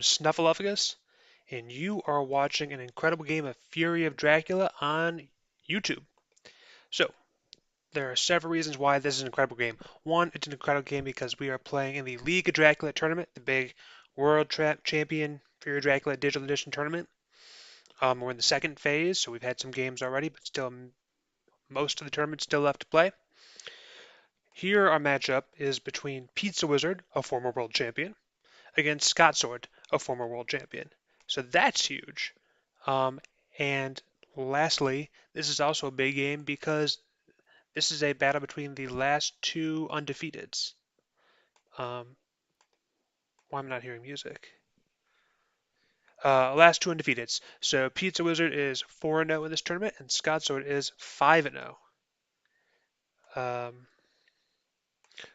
Snuffleupagus, and you are watching an incredible game of Fury of Dracula on YouTube. So, there are several reasons why this is an incredible game. One, it's an incredible game because we are playing in the League of Dracula tournament, the big World Champion Fury of Dracula Digital Edition tournament. We're in the second phase, so we've had some games already, but still most of the tournament still left to play. Here, our matchup is between Pizzawizard, a former world champion, against Scotsword, a former world champion. So that's huge. Um, and lastly, this is also a big game because this is a battle between the last two undefeateds. Why am I not hearing music? Last two undefeateds. So Pizzawizard is 4-0 in this tournament, and Scotsword is 5-0. Um,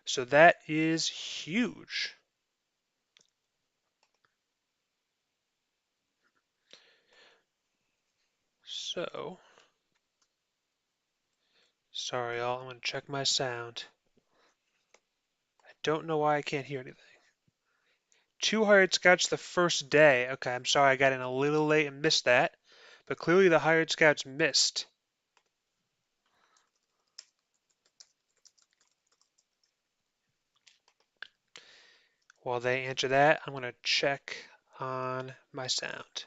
so that is huge. So, sorry y'all, I'm going to check my sound. I don't know why I can't hear anything. Two hired scouts the first day. Okay, I'm sorry I got in a little late and missed that. But clearly the hired scouts missed. While they answer that, I'm going to check on my sound.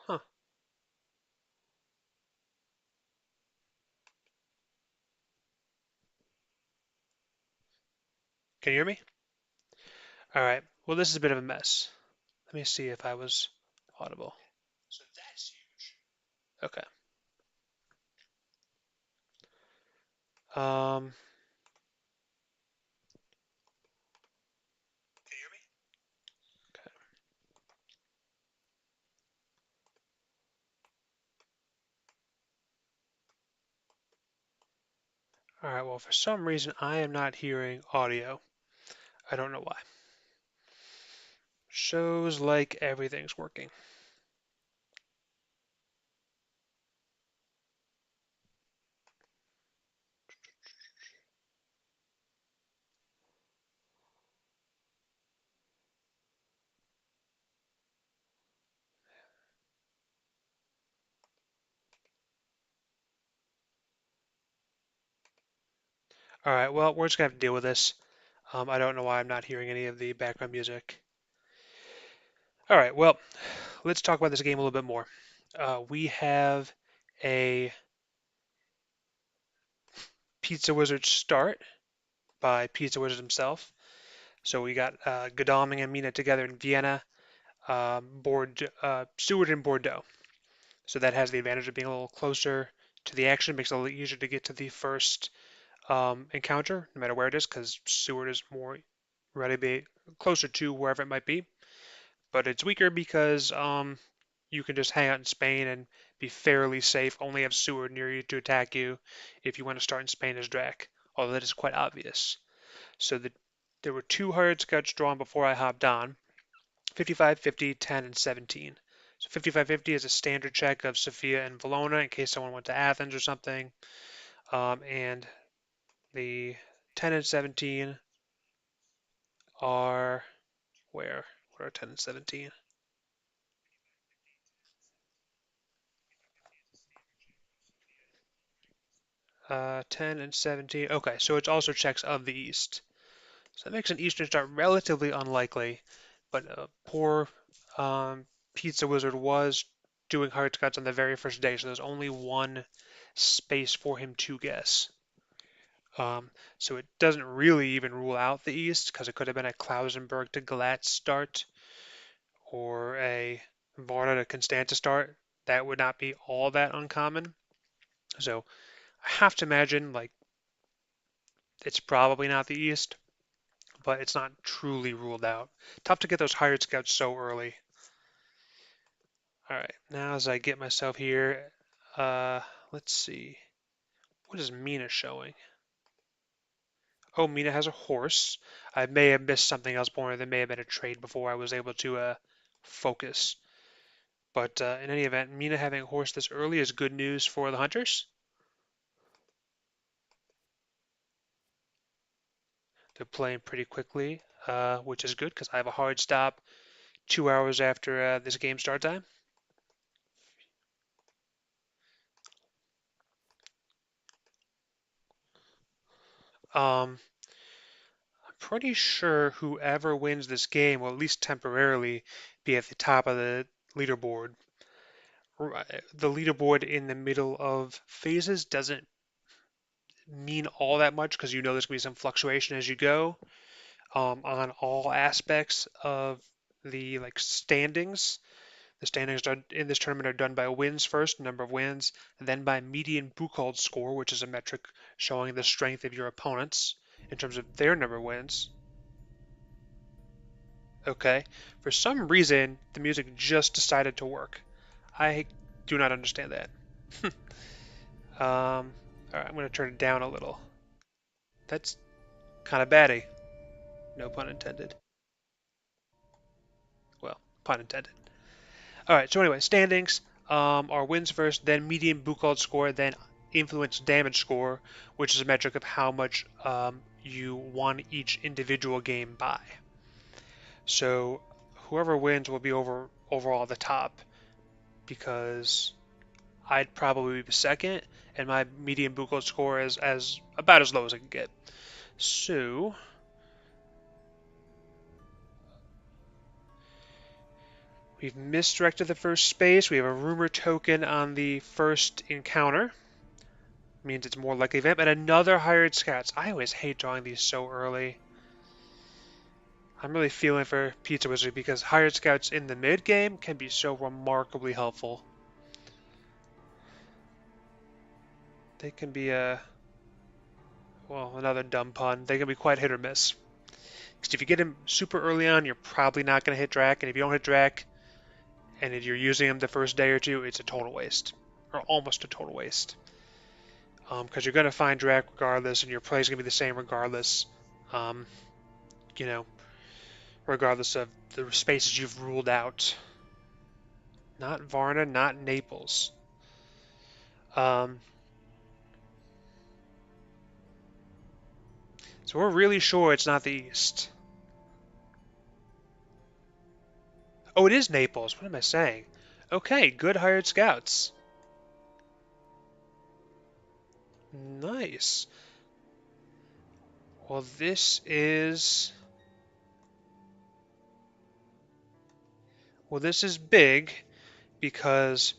Huh. Can you hear me? All right. Well, this is a bit of a mess. Let me see if I was audible. So that's huge. Okay. Can you hear me? Okay. All right. Well, for some reason, I am not hearing audio. I don't know why. Shows like everything's working. All right. Well, we're just going to have to deal with this. I don't know why I'm not hearing any of the background music. All right, well, let's talk about this game a little bit more. We have a Pizzawizard start by Pizzawizard himself. So we got Godalming and Mina together in Vienna, Seward in Bordeaux. So that has the advantage of being a little closer to the action, makes it a little easier to get to the first encounter, no matter where it is, because Seward is more ready to be closer to wherever it might be. But it's weaker because you can just hang out in Spain and be fairly safe, only have Seward near you to attack you if you want to start in Spain as Drac, although that is quite obvious. So there were two hired scouts drawn before I hopped on, 55, 50, 10, and 17. So 55-50 is a standard check of Sofia and Valona in case someone went to Athens or something. And the 10 and 17 are where? What are 10 and 17? 10 and 17. Okay, so it's also checks of the East. So that makes an Eastern start relatively unlikely, but poor Pizzawizard was doing hard cuts on the very first day, so there's only one space for him to guess. So it doesn't really even rule out the East, because it could have been a Klausenberg to Galatz start, or a Varna to Constanta start. That would not be all that uncommon. So I have to imagine, like, it's probably not the East, but it's not truly ruled out. Tough to get those hired scouts so early. All right, now as I get myself here, uh, let's see. What is Mina showing? Oh, Mina has a horse. I may have missed something else more. There may have been a trade before I was able to focus. But in any event, Mina having a horse this early is good news for the hunters. They're playing pretty quickly, which is good because I have a hard stop 2 hours after this game start time. I'm pretty sure whoever wins this game will at least temporarily be at the top of the leaderboard. The leaderboard in the middle of phases doesn't mean all that much because you know there's going to be some fluctuation as you go on all aspects of the standings. The standings in this tournament are done by wins first, number of wins, and then by median Buchholz score, which is a metric showing the strength of your opponents in terms of their number of wins. Okay, for some reason the music just decided to work. I do not understand that. All right, I'm going to turn it down a little. That's kind of batty. No pun intended. Well, pun intended. All right, so anyway, standings are wins first, then median Buchholz score, then influence damage score, which is a metric of how much you won each individual game by. So whoever wins will be overall the top because I'd probably be second, and my median Buchholz score is as about as low as I can get. So we've misdirected the first space. We have a rumor token on the first encounter. Means it's more likely event, and another hired scouts. I always hate drawing these so early. I'm really feeling for Pizzawizard because hired scouts in the mid game can be so remarkably helpful. They can be well, another dumb pun. They can be quite hit or miss. Because if you get them super early on, you're probably not going to hit Drac, and if you don't hit Drac, and if you're using them the first day or two, it's a total waste, or almost a total waste. Because you're going to find Drac regardless, and your play is going to be the same regardless. Um, you know, regardless of the spaces you've ruled out. Not Varna, not Naples. Um, so we're really sure it's not the East. Oh, it is Naples. What am I saying? Okay, good hired scouts. Nice. Well, this is big because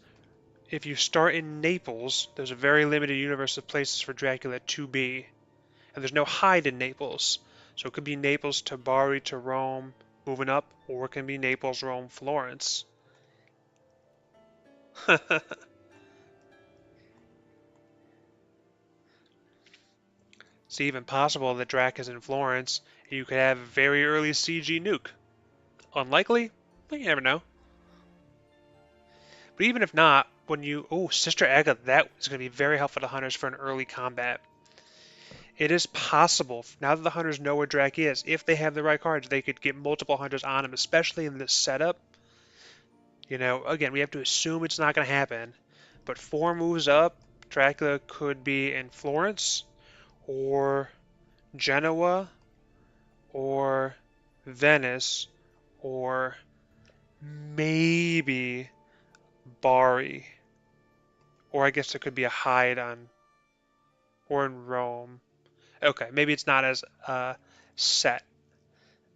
if you start in Naples, there's a very limited universe of places for Dracula to be. And there's no hide in Naples. So it could be Naples to Bari to Rome, moving up, or it can be Naples, Rome, Florence. It's even possible that Drac is in Florence, and you could have a very early CG nuke. Unlikely, but you never know. But even if not, when you... Oh, Sister Agatha, that is going to be very helpful to hunters for an early combat. It is possible, now that the hunters know where Drac is, if they have the right cards, they could get multiple hunters on him, especially in this setup. You know, again, we have to assume it's not going to happen, but 4 moves up, Dracula could be in Florence, or Genoa, or Venice, or maybe Bari. Or I guess there could be a hide on, or in Rome. Okay, maybe it's not as set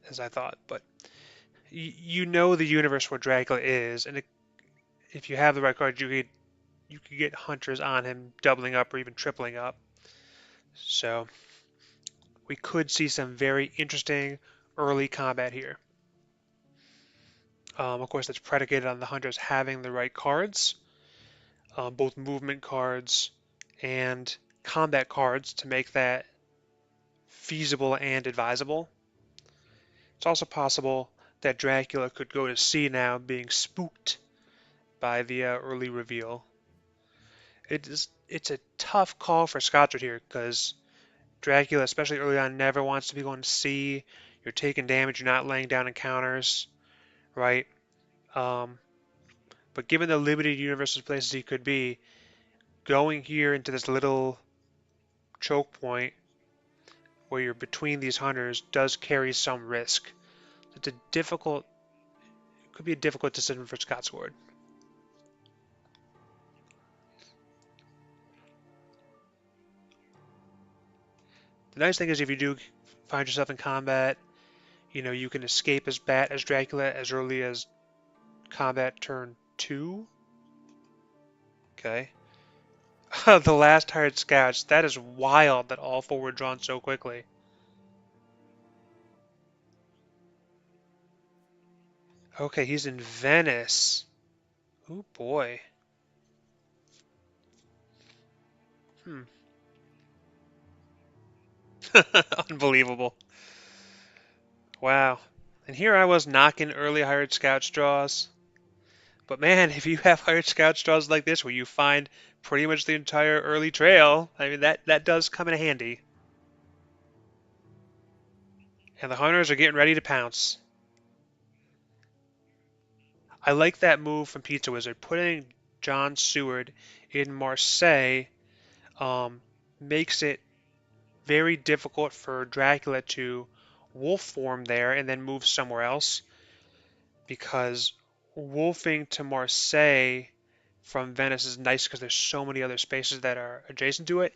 as I thought, but you know the universe where Dracula is, and if you have the right card, you could get hunters on him doubling up or even tripling up. So we could see some very interesting early combat here. Of course, that's predicated on the hunters having the right cards, both movement cards and combat cards to make that feasible and advisable. It's also possible that Dracula could go to sea now, being spooked by the early reveal. It's a tough call for Scotsword here because Dracula, especially early on, never wants to be going to sea. You're taking damage, you're not laying down encounters, right? Um, but given the limited universe of places he could be, going here into this little choke point where you're between these hunters does carry some risk. It's a difficult, could be a difficult decision for Scotsword. The nice thing is if you do find yourself in combat, you can escape as Bat as Dracula as early as combat turn 2. Okay. The last hired scouts, that is wild that all 4 were drawn so quickly. Okay, he's in Venice. Oh boy. Hmm. Unbelievable. Wow. And here I was knocking early hired scouts draws. But man, if you have hired scout straws like this where you find pretty much the entire early trail, I mean that does come in handy. And the hunters are getting ready to pounce. I like that move from Pizzawizard. Putting John Seward in Marseille makes it very difficult for Dracula to wolf form there and then move somewhere else because wolfing to Marseille from Venice is nice because there's so many other spaces that are adjacent to it.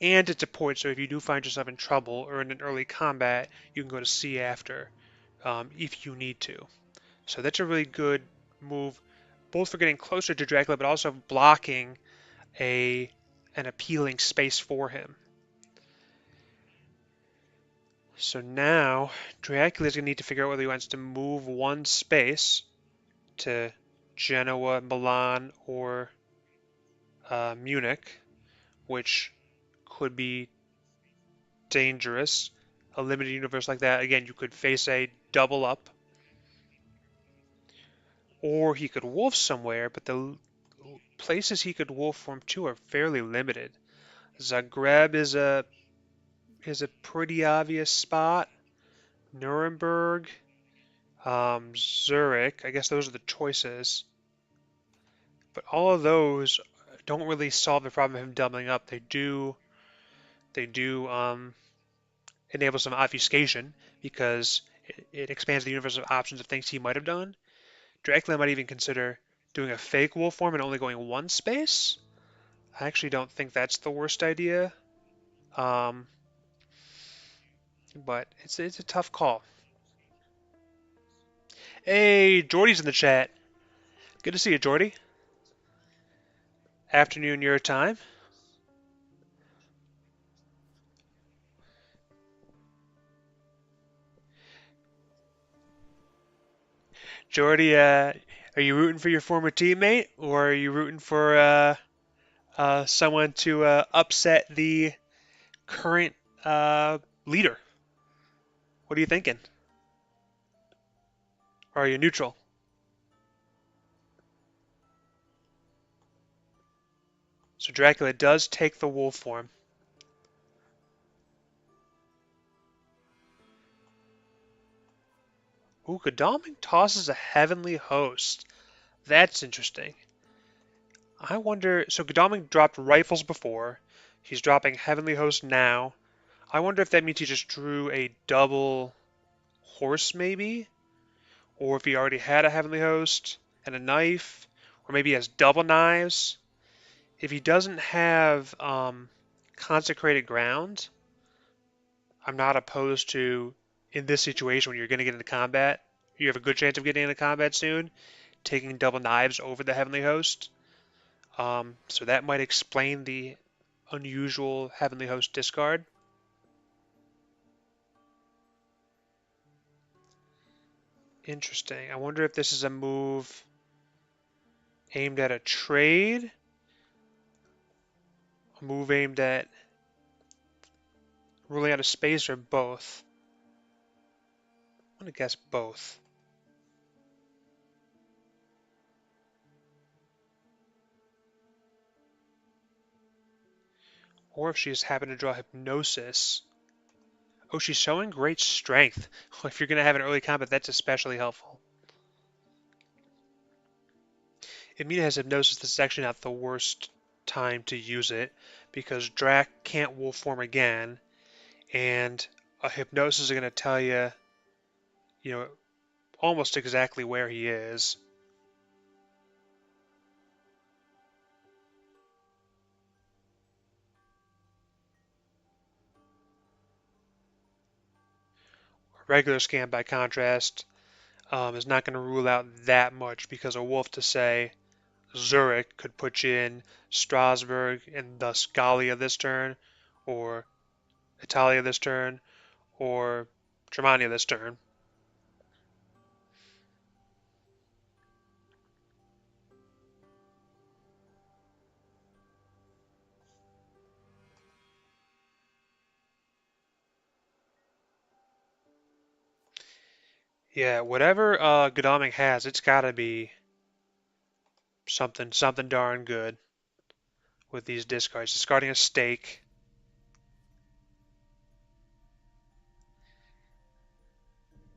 And it's a port, so if you do find yourself in trouble or in an early combat, you can go to sea after if you need to. So that's a really good move, both for getting closer to Dracula, but also blocking a an appealing space for him. So now Dracula's going to need to figure out whether he wants to move one space to Genoa, Milan, or Munich, which could be dangerous. A limited universe like that, again, you could face a double up, or he could wolf somewhere, but the places he could wolf from to are fairly limited. Zagreb is a pretty obvious spot. Nuremberg, Zurich, I guess those are the choices. But all of those don't really solve the problem of him doubling up. They do enable some obfuscation because it expands the universe of options of things he might have done. Dracula might even consider doing a fake wolf form and only going one space. I actually don't think that's the worst idea. Um, but it's a tough call. Hey, Jordy's in the chat. Good to see you, Jordy. Afternoon your time. Jordy, are you rooting for your former teammate, or are you rooting for someone to upset the current leader? What are you thinking? Or are you neutral? So Dracula does take the wolf form. Ooh, Godalming tosses a heavenly host. That's interesting. I wonder. So Godalming dropped rifles before. He's dropping heavenly host now. I wonder if that means he just drew a double horse, maybe? Or if he already had a heavenly host and a knife, or maybe he has double knives. If he doesn't have consecrated ground, I'm not opposed to, in this situation when you're going to get into combat, you have a good chance of getting into combat soon, taking double knives over the heavenly host. So that might explain the unusual heavenly host discard. Interesting. I wonder if this is a move aimed at a trade, a move aimed at ruling out a space, or both. I'm going to guess both. Or if she just happened to draw hypnosis. Oh, she's showing great strength. If you're going to have an early combat, that's especially helpful. If Mina has hypnosis, this is actually not the worst time to use it because Drac can't wolf form again, and a hypnosis is going to tell you, you know, almost exactly where he is. A regular scan, by contrast, is not going to rule out that much because a wolf to say Zurich could put you in Strasbourg and thus Gallia this turn, or Italia this turn, or Germania this turn. Yeah, whatever Godalming has, it's got to be something darn good with these discards. Discarding a stake.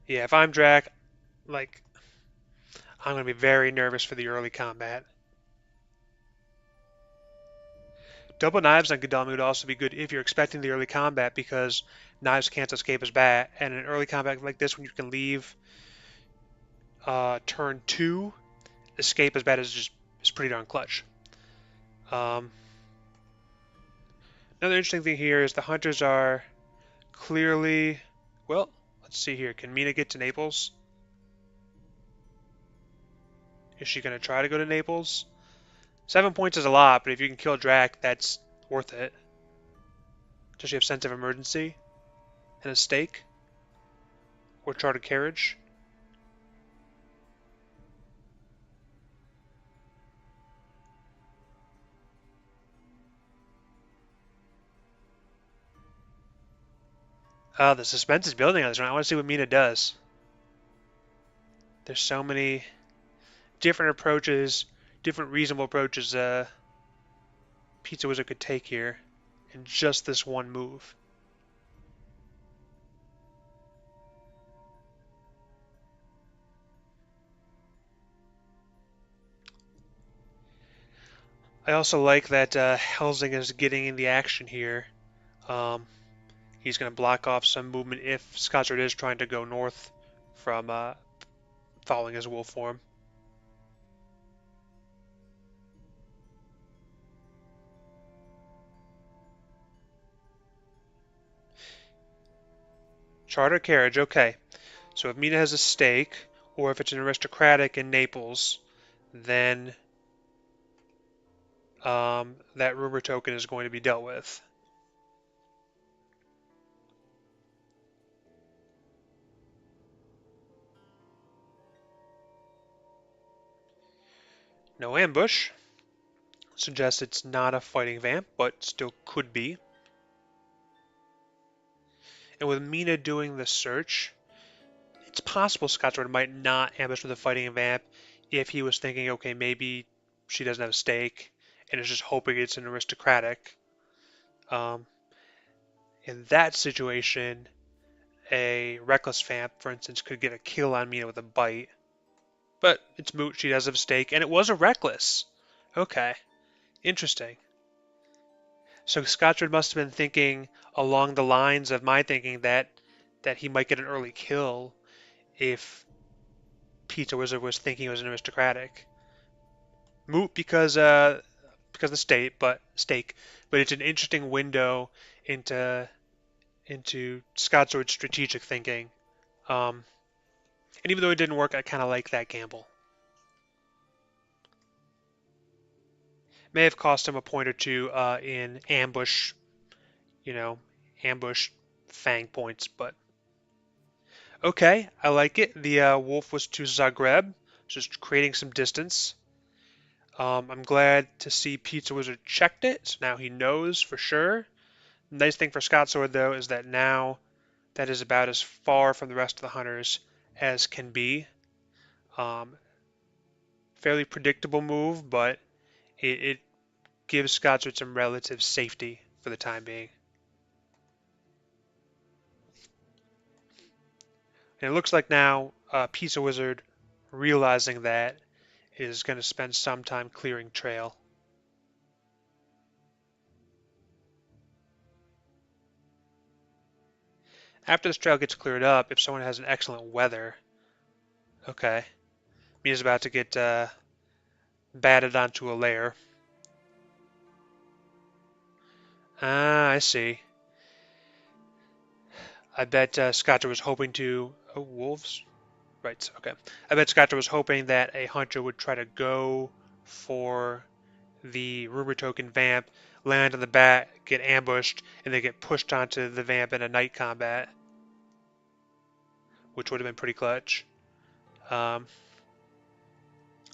Yeah, if I'm Drac, like I'm gonna be very nervous for the early combat. Double knives on Godalming would also be good if you're expecting the early combat because knives can't escape as bat, and in an early combat like this, when you can leave turn two, escape as bat is pretty darn clutch. Um, Another interesting thing here is the hunters are clearly, well, let's see here. Can Mina get to Naples? Is she going to try to go to Naples? 7 points is a lot, but if you can kill Drac, that's worth it. Does she have sense of emergency and a stake or chartered carriage? The suspense is building on this one. I want to see what Mina does. There's so many different approaches, different reasonable approaches Pizzawizard could take here in just this one move. I also like that Helsing is getting in the action here. Um, he's going to block off some movement if Scotsword is trying to go north from following his wolf form. Charter carriage, okay. So if Mina has a stake, or if it's an aristocratic in Naples, then that rumor token is going to be dealt with. No ambush. Suggests it's not a fighting vamp, but still could be. And with Mina doing the search, it's possible Scotsword might not ambush with a fighting vamp if he was thinking, okay, maybe she doesn't have a stake and is just hoping it's an aristocratic. Um, in that situation, a reckless vamp, for instance, could get a kill on Mina with a bite. But it's moot, she does have a stake, and it was a reckless. Okay, interesting. So Scotchard must have been thinking along the lines of my thinking that he might get an early kill if Pizzawizard was thinking it was an aristocratic. Moot because the stake, but it's an interesting window into Scotchard's strategic thinking. Um, and even though it didn't work, I kind of like that gamble. May have cost him a point or two in ambush, you know, ambush fang points, but okay, I like it. The wolf was to Zagreb, just creating some distance. I'm glad to see Pizzawizard checked it, so now he knows for sure. Nice thing for Scotsword, though, is that now that is about as far from the rest of the hunters as can be. Um, Fairly predictable move, but it gives Scotsword some relative safety for the time being. And it looks like now Pizzawizard, realizing that, is going to spend some time clearing trail. After this trail gets cleared up, if someone has an excellent weather, okay, Mina's about to get batted onto a lair. Ah, I see. I bet Scotcher was hoping to. Oh, wolves? Right, okay. I bet Scotcher was hoping that a hunter would try to go for the rumor token vamp, land on the bat, get ambushed, and then get pushed onto the vamp in a night combat, which would have been pretty clutch. Um,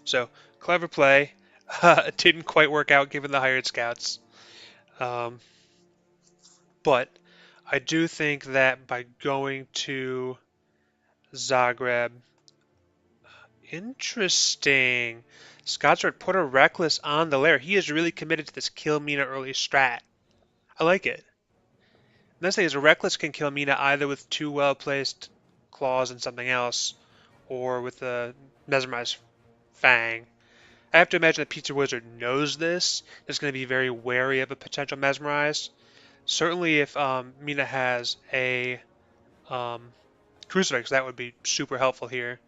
so, clever play. It didn't quite work out given the hired scouts. Um, but I do think that by going to Zagreb, interesting. Scotsword put a reckless on the lair. He is really committed to this kill Mina early strat. I like it. The nice thing is a reckless can kill Mina either with two well placed claws and something else, or with a mesmerized fang. I have to imagine that Pizzawizard knows this. Is going to be very wary of a potential mesmerize. Certainly, if Mina has a um, crucifix, that would be super helpful here.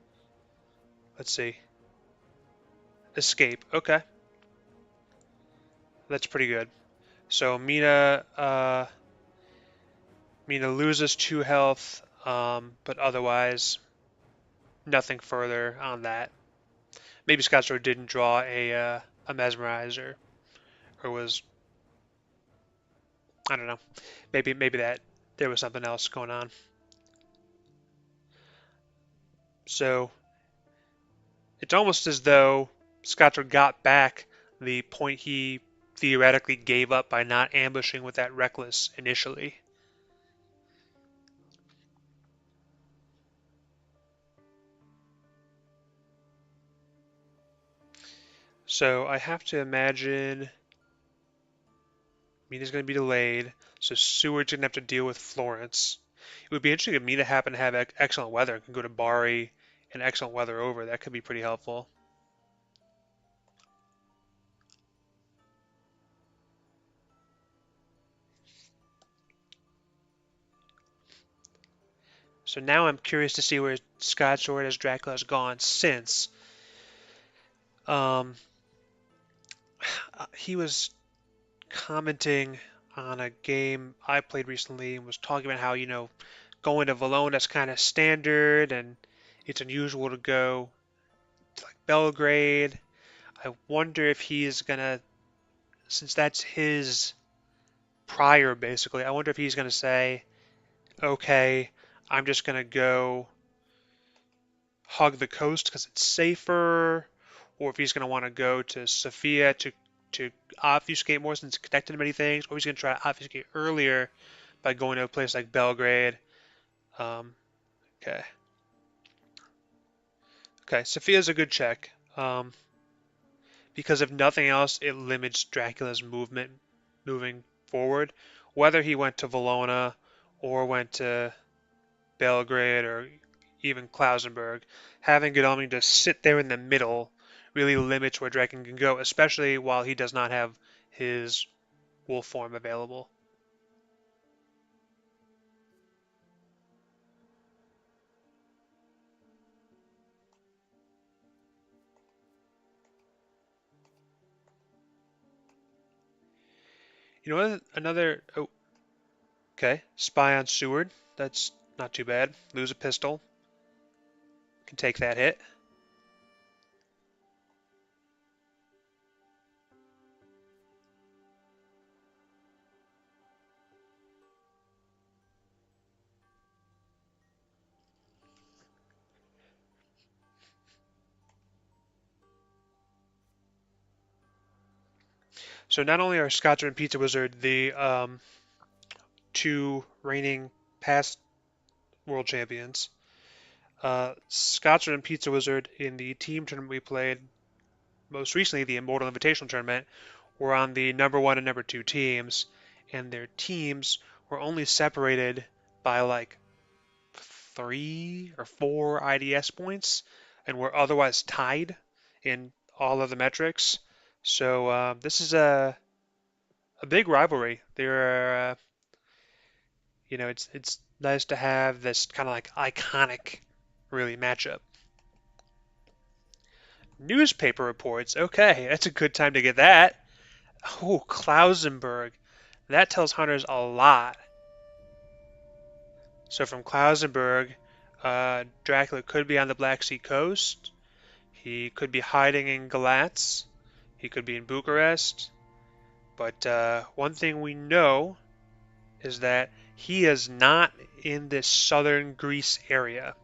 Let's see. Escape. Okay, that's pretty good. So Mina loses 2 health, but otherwise nothing further on that. Maybe Scotsword didn't draw a mesmerizer, or was, I don't know. Maybe that there was something else going on. So it's almost as though Scotsword got back the point he theoretically gave up by not ambushing with that reckless initially. So I have to imagine Mina's going to be delayed, so Seward's going to have to deal with Florence. It would be interesting if Mina happened to have excellent weather and can go to Bari and excellent weather over. That could be pretty helpful. So now I'm curious to see where Scotsword as Dracula has gone since um, he was commenting on a game I played recently and was talking about how, going to Valona is kind of standard and it's unusual to go to like Belgrade. I wonder if he's gonna, since that's his prior basically, I wonder if he's gonna say, okay, I'm just gonna go hug the coast because it's safer, or if he's going to want to go to Sofia to obfuscate more since it's connected to many things, or he's going to try to obfuscate earlier by going to a place like Belgrade. Um, okay, okay, Sofia's a good check because if nothing else, it limits Dracula's movement moving forward. Whether he went to Valona or went to Belgrade or even Klausenberg, having Godalming just sit there in the middle really limits where Draken can go, especially while he does not have his wolf form available. You know what? Another. Oh, okay. Spy on Seward. That's not too bad. Lose a pistol. Can take that hit. So not only are Scotcher and Pizzawizard the two reigning past world champions, Scotcher and Pizzawizard in the team tournament we played most recently, the Immortal Invitational Tournament, were on the number one and number two teams, and their teams were only separated by like 3 or 4 IDS points, and were otherwise tied in all of the metrics. So this is a big rivalry. There are It's nice to have this kind of like iconic, really, matchup. Newspaper reports. Okay, that's a good time to get that. Oh, Klausenberg. That tells hunters a lot. So from Klausenberg, Dracula could be on the Black Sea coast. He could be hiding in Galatz. He could be in Bucharest. But one thing we know is that he is not in this southern Greece area,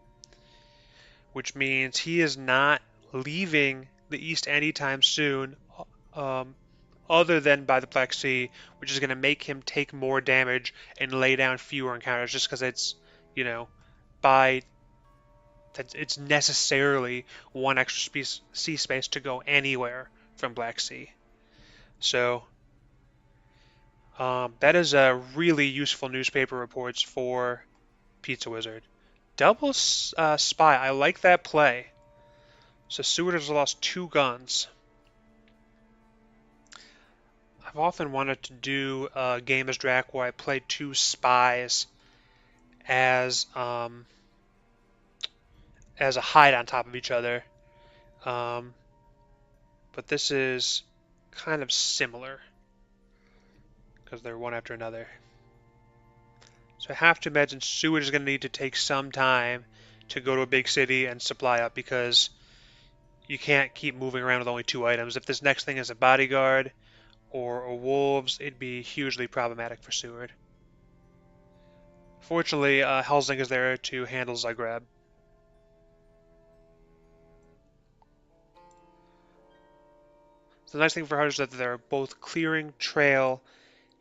which means he is not leaving the East anytime soon, um, other than by the Black Sea, which is going to make him take more damage and lay down fewer encounters just because you know, by it's necessarily one extra sea space to go anywhere from Black Sea. So that is a really useful newspaper reports for Pizzawizard. Double spy, I like that play. So Seward has lost 2 guns. I've often wanted to do a game as Drac where I play 2 spies as as a hide on top of each other. Um, but this is kind of similar because they're one after another. So I have to imagine Seward is going to need to take some time to go to a big city and supply up because you can't keep moving around with only 2 items. If this next thing is a bodyguard or a wolves, it'd be hugely problematic for Seward. Fortunately, Helsing is there to handle Zagreb. So the nice thing for hunters is that they're both clearing trail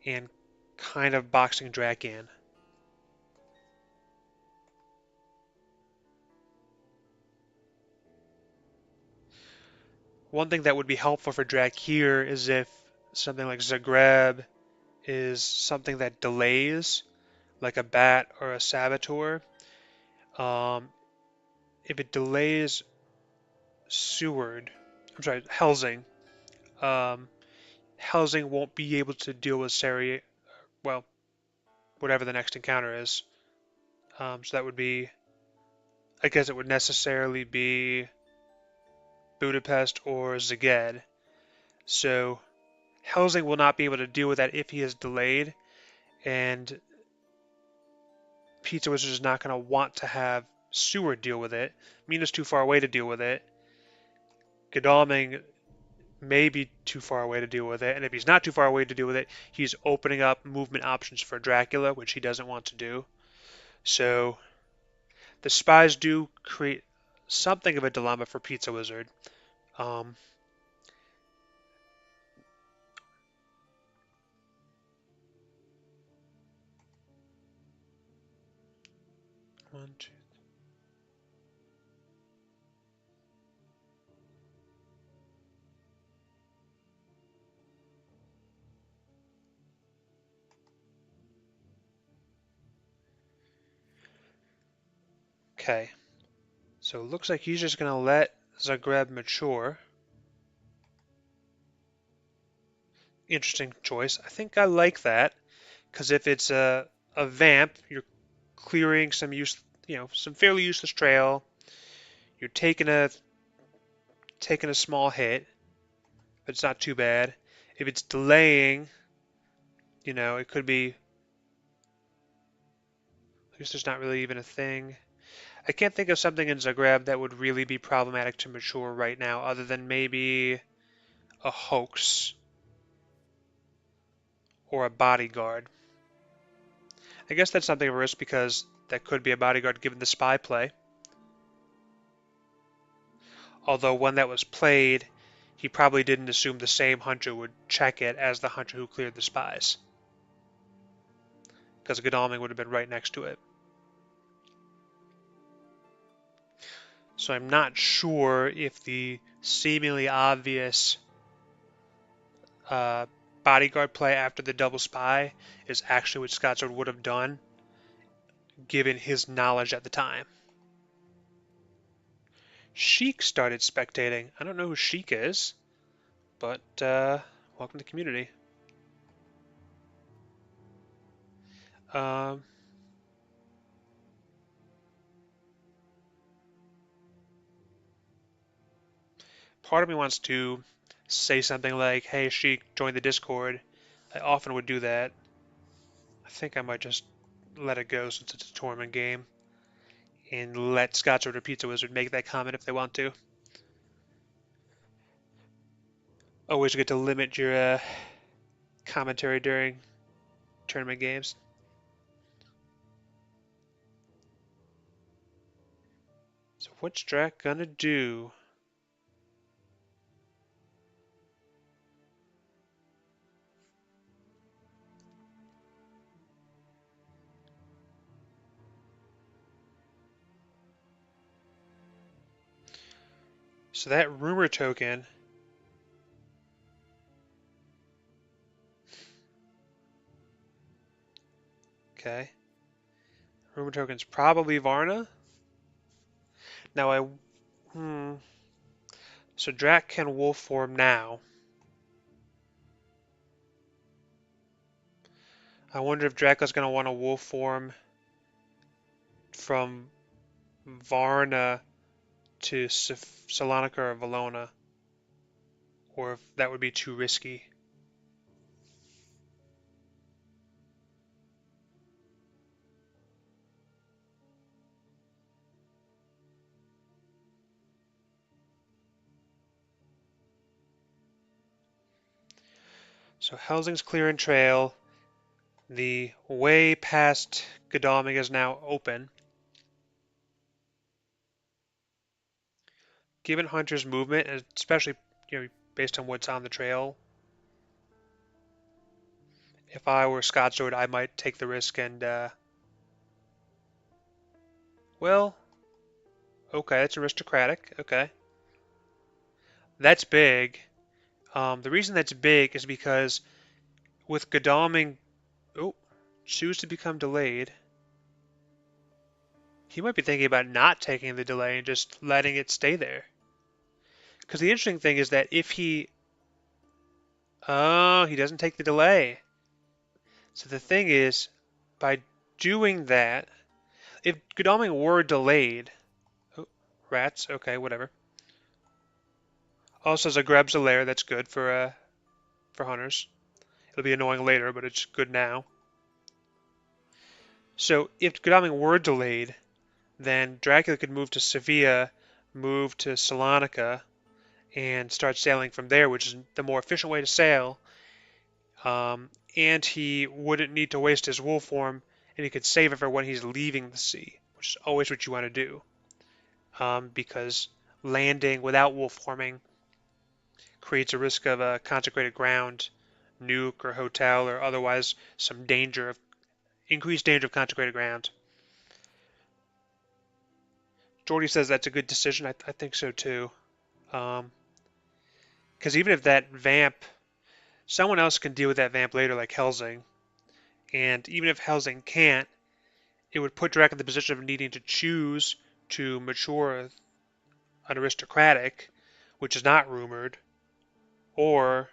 and kind of boxing Drac in. One thing that would be helpful for Drac here is if something like Zagreb is something that delays, like a bat or a saboteur. Um, if it delays Seward, I'm sorry, Helsing, um, Helsing won't be able to deal with Sari, well, whatever the next encounter is. So that would be, I guess it would necessarily be Budapest or Szeged. So Helsing will not be able to deal with that if he is delayed, and Pizzawizard is not going to want to have Seward deal with it. Mina's too far away to deal with it. Godalming may be too far away to deal with it, and if he's not too far away to deal with it, he's opening up movement options for Dracula, which he doesn't want to do. So the spies do create something of a dilemma for Pizzawizard. Um, one, two. Okay, so it looks like he's just going to let Zagreb mature. Interesting choice. I think I like that because if it's a vamp, you're clearing some fairly useless trail. You're taking a small hit, but it's not too bad. If it's delaying, it could be. I guess there's not really even a thing. I can't think of something in Zagreb that would really be problematic to mature right now, other than maybe a hoax or a bodyguard. I guess that's something of a risk because that could be a bodyguard given the spy play. Although when that was played, he probably didn't assume the same hunter would check it as the hunter who cleared the spies. Because Godalming would have been right next to it. So I'm not sure if the seemingly obvious uh, bodyguard play after the double spy is actually what Scotsword would have done, given his knowledge at the time. Sheik started spectating. I don't know who Sheik is, but welcome to the community. Um, Part of me wants to say something like, hey, Sheik, join the Discord. I often would do that. I think I might just let it go since it's a tournament game and let Scotsword or Pizzawizard make that comment if they want to. Always good to limit your commentary during tournament games. So what's Drac gonna do? So that rumor token, okay. Rumor token's probably Varna. Now so Drac can wolf form now. I wonder if Dracula's gonna want to wolf form from Varna to Salonika or Valona, or if that would be too risky. So Helsing's clearing trail. The way past Godalming is now open. Given Hunter's movement, and especially based on what's on the trail, if I were Scotsword, I might take the risk and well, okay, that's aristocratic. Okay, that's big. The reason that's big is because with Godalming, oh, choose to become delayed. He might be thinking about not taking the delay and just letting it stay there. Because the interesting thing is that if oh, he doesn't take the delay. So the thing is, by doing that, if Godalming were delayed, oh, rats, okay, whatever. Also, Zagreb's a lair, that's good for hunters. It'll be annoying later, but it's good now. So if Godalming were delayed, then Dracula could move to Sevilla, move to Salonika, and start sailing from there, which is the more efficient way to sail. And he wouldn't need to waste his wolf form, and he could save it for when he's leaving the sea, which is always what you want to do. Because landing without wolf forming creates a risk of a consecrated ground, nuke, or hotel, or otherwise some danger of increased danger of consecrated ground. Jordy says that's a good decision. I think so too. Because even if that vamp, someone else can deal with that vamp later, like Helsing, and even if Helsing can't, it would put Drac in the position of needing to choose to mature an aristocratic, which is not rumored, or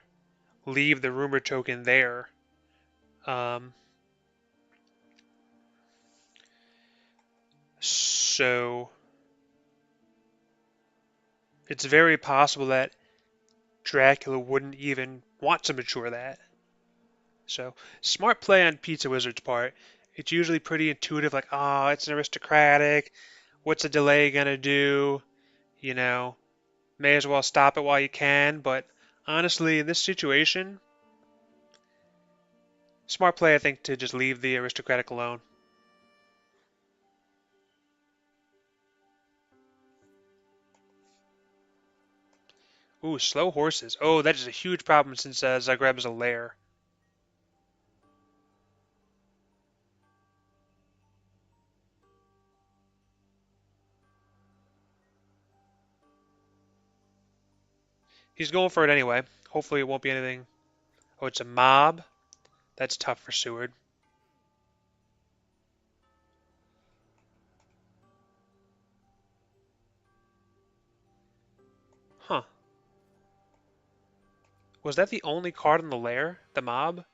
leave the rumor token there. Um, so it's very possible that Dracula wouldn't even want to mature that. So smart play on Pizzawizard's part. It's usually pretty intuitive, like, oh, it's an aristocratic. What's a delay gonna do? You know, may as well stop it while you can. But honestly, in this situation, smart play, I think, to just leave the aristocratic alone. Ooh, slow horses. Oh, that is a huge problem since Zagreb is a lair. He's going for it anyway. Hopefully it won't be anything. Oh, it's a mob? That's tough for Seward. Huh. Was that the only card in the lair? The mob?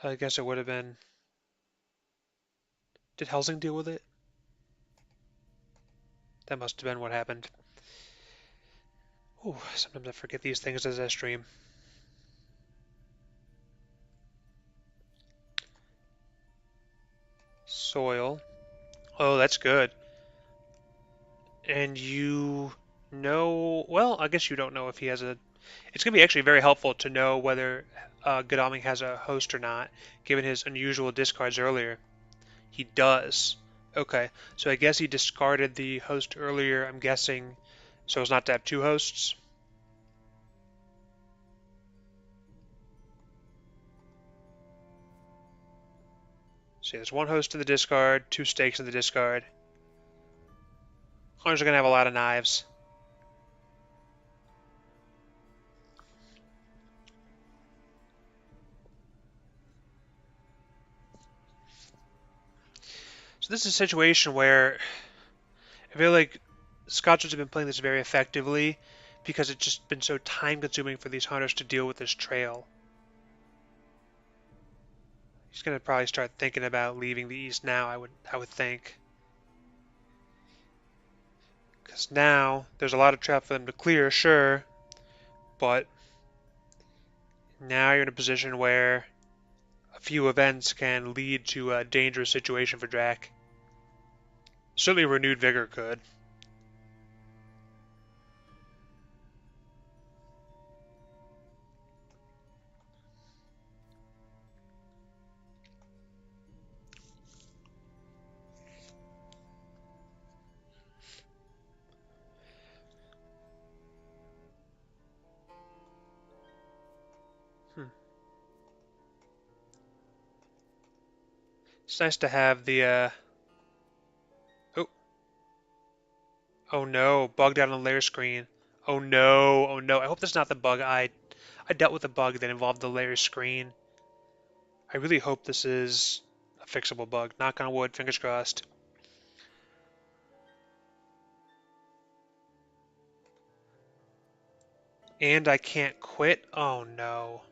I guess it would have been. Did Helsing deal with it? That must have been what happened. Ooh, sometimes I forget these things as I stream. Soil. Oh, that's good. And you know, well, I guess you don't know if he has a. It's going to be actually very helpful to know whether Godalming has a host or not, given his unusual discards earlier. He does. Okay, so I guess he discarded the host earlier, I'm guessing, so as not to have two hosts. See, there's one host in the discard, two stakes in the discard. Hunters are going to have a lot of knives. So this is a situation where I feel like Scotswards have been playing this very effectively because it's just been so time consuming for these hunters to deal with this trail. He's gonna probably start thinking about leaving the east now, I would think. Because now there's a lot of trap for them to clear, sure, but now you're in a position where a few events can lead to a dangerous situation for Drac. Certainly renewed vigor could. Hmm. It's nice to have the oh, oh no, bugged out on the layer screen. Oh no, oh no. I hope that's not the bug. I dealt with a bug that involved the layer screen. I really hope this is a fixable bug. Knock on wood, fingers crossed. And I can't quit? Oh no.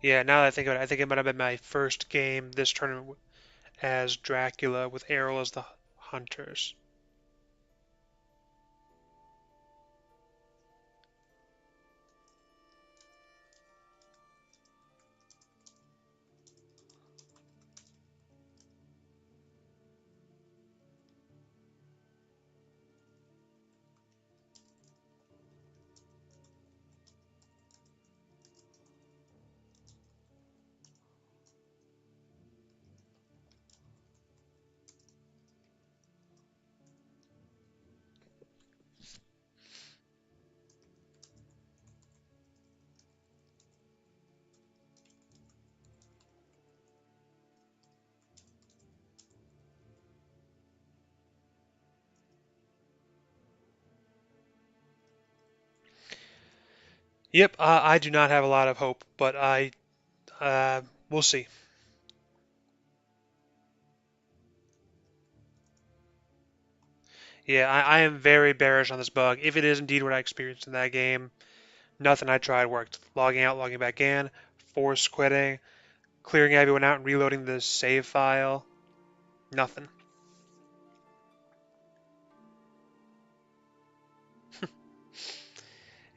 Yeah, now that I think about it, I think it might have been my first game this tournament as Dracula with Errol as the hunters. Yep, I do not have a lot of hope, but we'll see. Yeah, I am very bearish on this bug. If it is indeed what I experienced in that game, nothing I tried worked. Logging out, logging back in, force quitting, clearing everyone out and reloading the save file, nothing.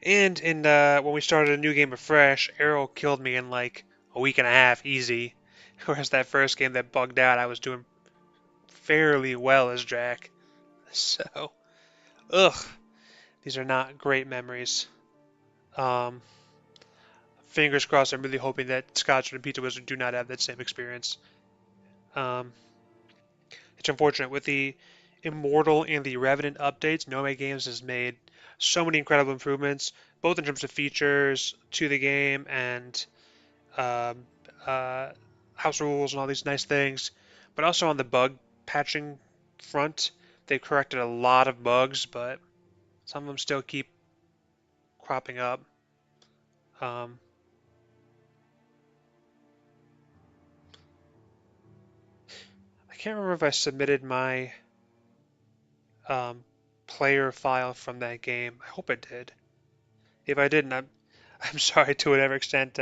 And when we started a new game afresh, Arrow killed me in like a week and a half, easy. Whereas that first game that bugged out, I was doing fairly well as Jack. So, ugh, these are not great memories. Um, Fingers crossed. I'm really hoping that Scotsword and Pizzawizard do not have that same experience. Um, it's unfortunate with the Immortal and the Revenant updates. Nomad Games has made so many incredible improvements, both in terms of features to the game and um, uh, house rules and all these nice things. But also on the bug patching front, they've corrected a lot of bugs, but some of them still keep cropping up. Um, I can't remember if I submitted my um, player file from that game. I hope I did. If I didn't, I'm sorry to whatever extent.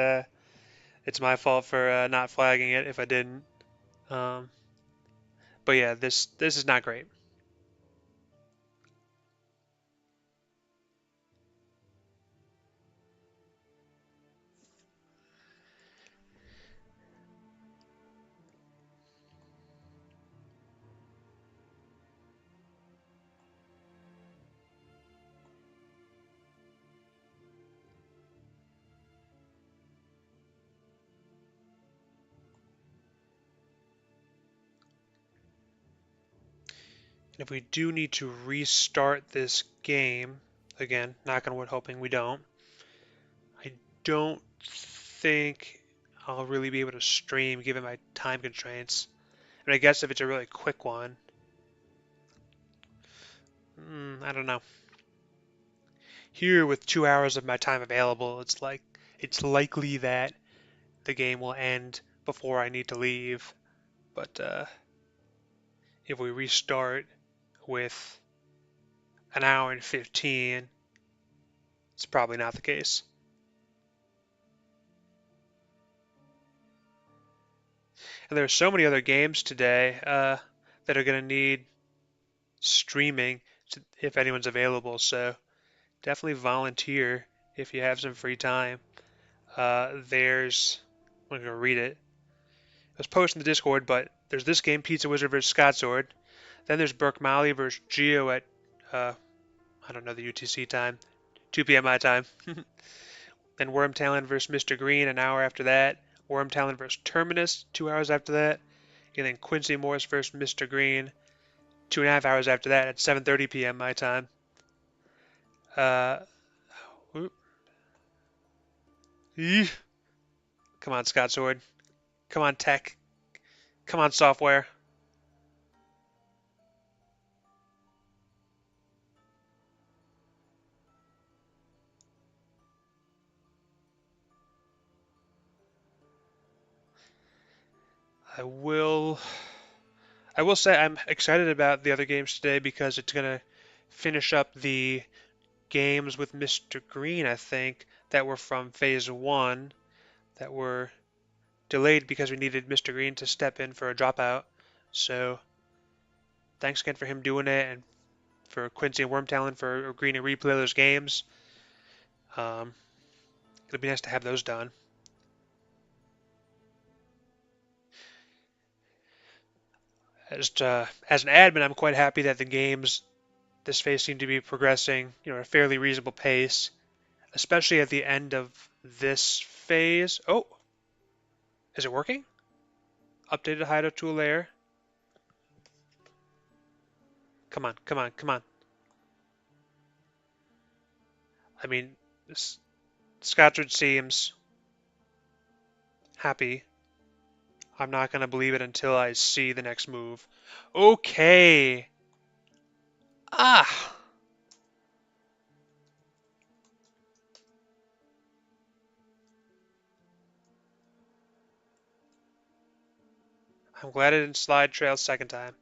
It's my fault for not flagging it if I didn't. Um, but yeah, this is not great. And if we do need to restart this game, again, knock on wood, hoping we don't, I don't think I'll really be able to stream given my time constraints. And I guess if it's a really quick one, I don't know. Here, with 2 hours of my time available, it's likely that the game will end before I need to leave. But if we restart with an hour and 15, it's probably not the case. And there are so many other games today that are going to need streaming if anyone's available. So definitely volunteer if you have some free time. I'm going to read it. It was posted in the Discord, but there's this game, Pizzawizard vs. Scotsword. Then there's Burke Malley versus Geo at, I don't know the UTC time, 2 p.m. my time. Then Worm Talon versus Mr. Green an hour after that. Worm Talon versus Terminus 2 hours after that. And then Quincy Morris versus Mr. Green 2.5 hours after that at 7:30 p.m. my time. Uh, Come on, Scotsword. Come on, tech. Come on, software. I will. I will say I'm excited about the other games today because it's gonna finish up the games with Mr. Green, I think, that were from Phase 1 that were delayed because we needed Mr. Green to step in for a dropout. So thanks again for him doing it and for Quincy and Wormtalon for agreeing to replay those games. Um, it'd be nice to have those done. As an admin, I'm quite happy that the games this phase seem to be progressing, at a fairly reasonable pace, especially at the end of this phase. Oh, is it working? Updated hideout tool layer. Come on, come on, come on. I mean, Scotsword seems happy. I'm not going to believe it until I see the next move. Okay. Ah. I'm glad I didn't slide trail second time.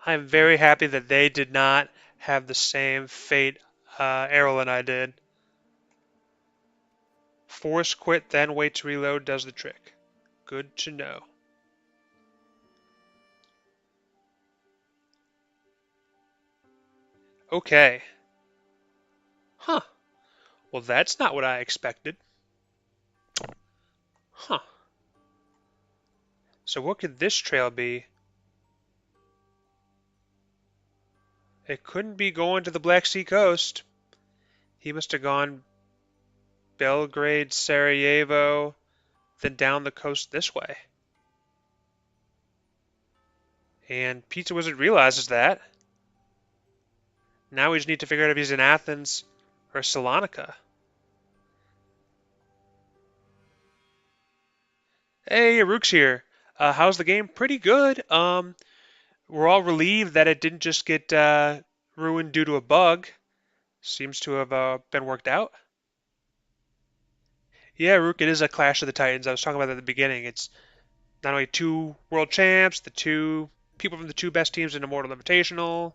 I'm very happy that they did not have the same fate Errol and I did. Force quit, then wait to reload does the trick. Good to know. Okay. Huh. Well, that's not what I expected. Huh. So what could this trail be? It couldn't be going to the Black Sea coast. He must have gone Belgrade, Sarajevo, then down the coast this way. And Pizzawizard realizes that. Now we just need to figure out if he's in Athens or Salonika. Hey, Rook's here. How's the game? Pretty good. We're all relieved that it didn't just get ruined due to a bug. Seems to have been worked out. Yeah, Rook, it is a Clash of the Titans. I was talking about that at the beginning. It's not only two world champs, the two people from the two best teams in Immortal Invitational.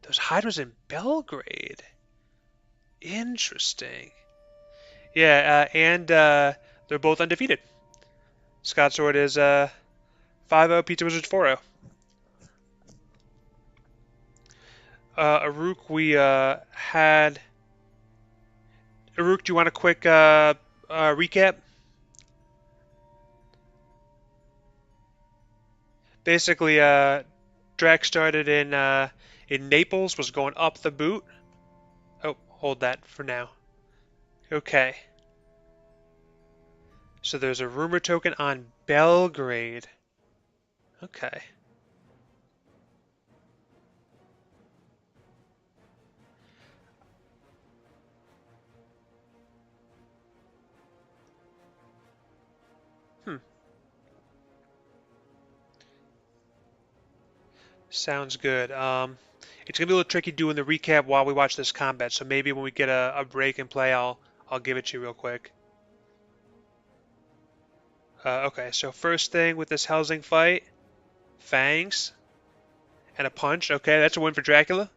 Those Hydras in Belgrade. Interesting. Yeah, and they're both undefeated. Scotsword is 5-0, Pizzawizard 4-0. Aruk, we had. Aruk, do you want a quick recap? Basically, Drac started in Naples, was going up the boot. Oh, hold that for now. Okay. So there's a rumor token on Belgrade. Okay. Hmm. Sounds good. It's gonna be a little tricky doing the recap while we watch this combat. So maybe when we get a break and play, I'll give it to you real quick. Okay. So first thing with this Helsing fight, fangs and a punch. Okay, that's a win for Dracula.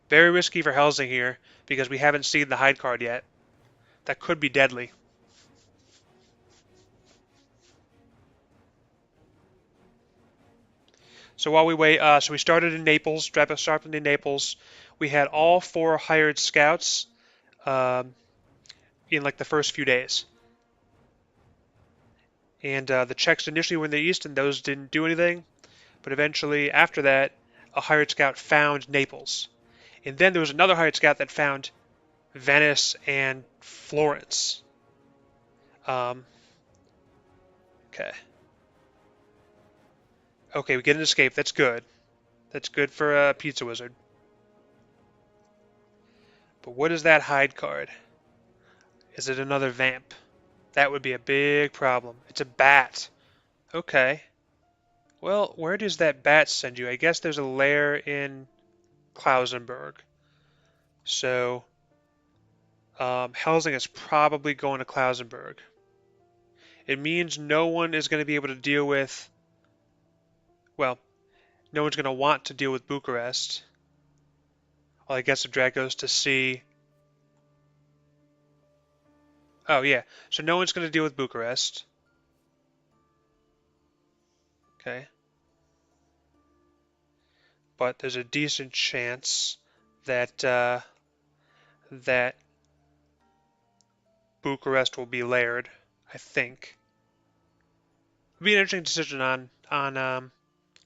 Very risky for Helsing here because we haven't seen the hide card yet. That could be deadly. So while we wait, so we started in Naples, started in Naples. We had all four hired scouts um, in like the first few days. And the checks initially were in the east, and those didn't do anything. But eventually, after that, a hired scout found Naples. And then there was another hired scout that found Venice and Florence. Um, okay. Okay, we get an escape. That's good. That's good for a Pizzawizard. But what is that hide card? Is it another vamp? That would be a big problem. It's a bat. Okay. Well, where does that bat send you? I guess there's a lair in Klausenberg. So, Helsing is probably going to Klausenberg. It means no one is going to be able to deal with, well, no one's going to want to deal with Bucharest. Well, I guess if Drag goes to C. Oh, yeah. So no one's going to deal with Bucharest. Okay. But there's a decent chance that that Bucharest will be layered, I think. It'll be an interesting decision on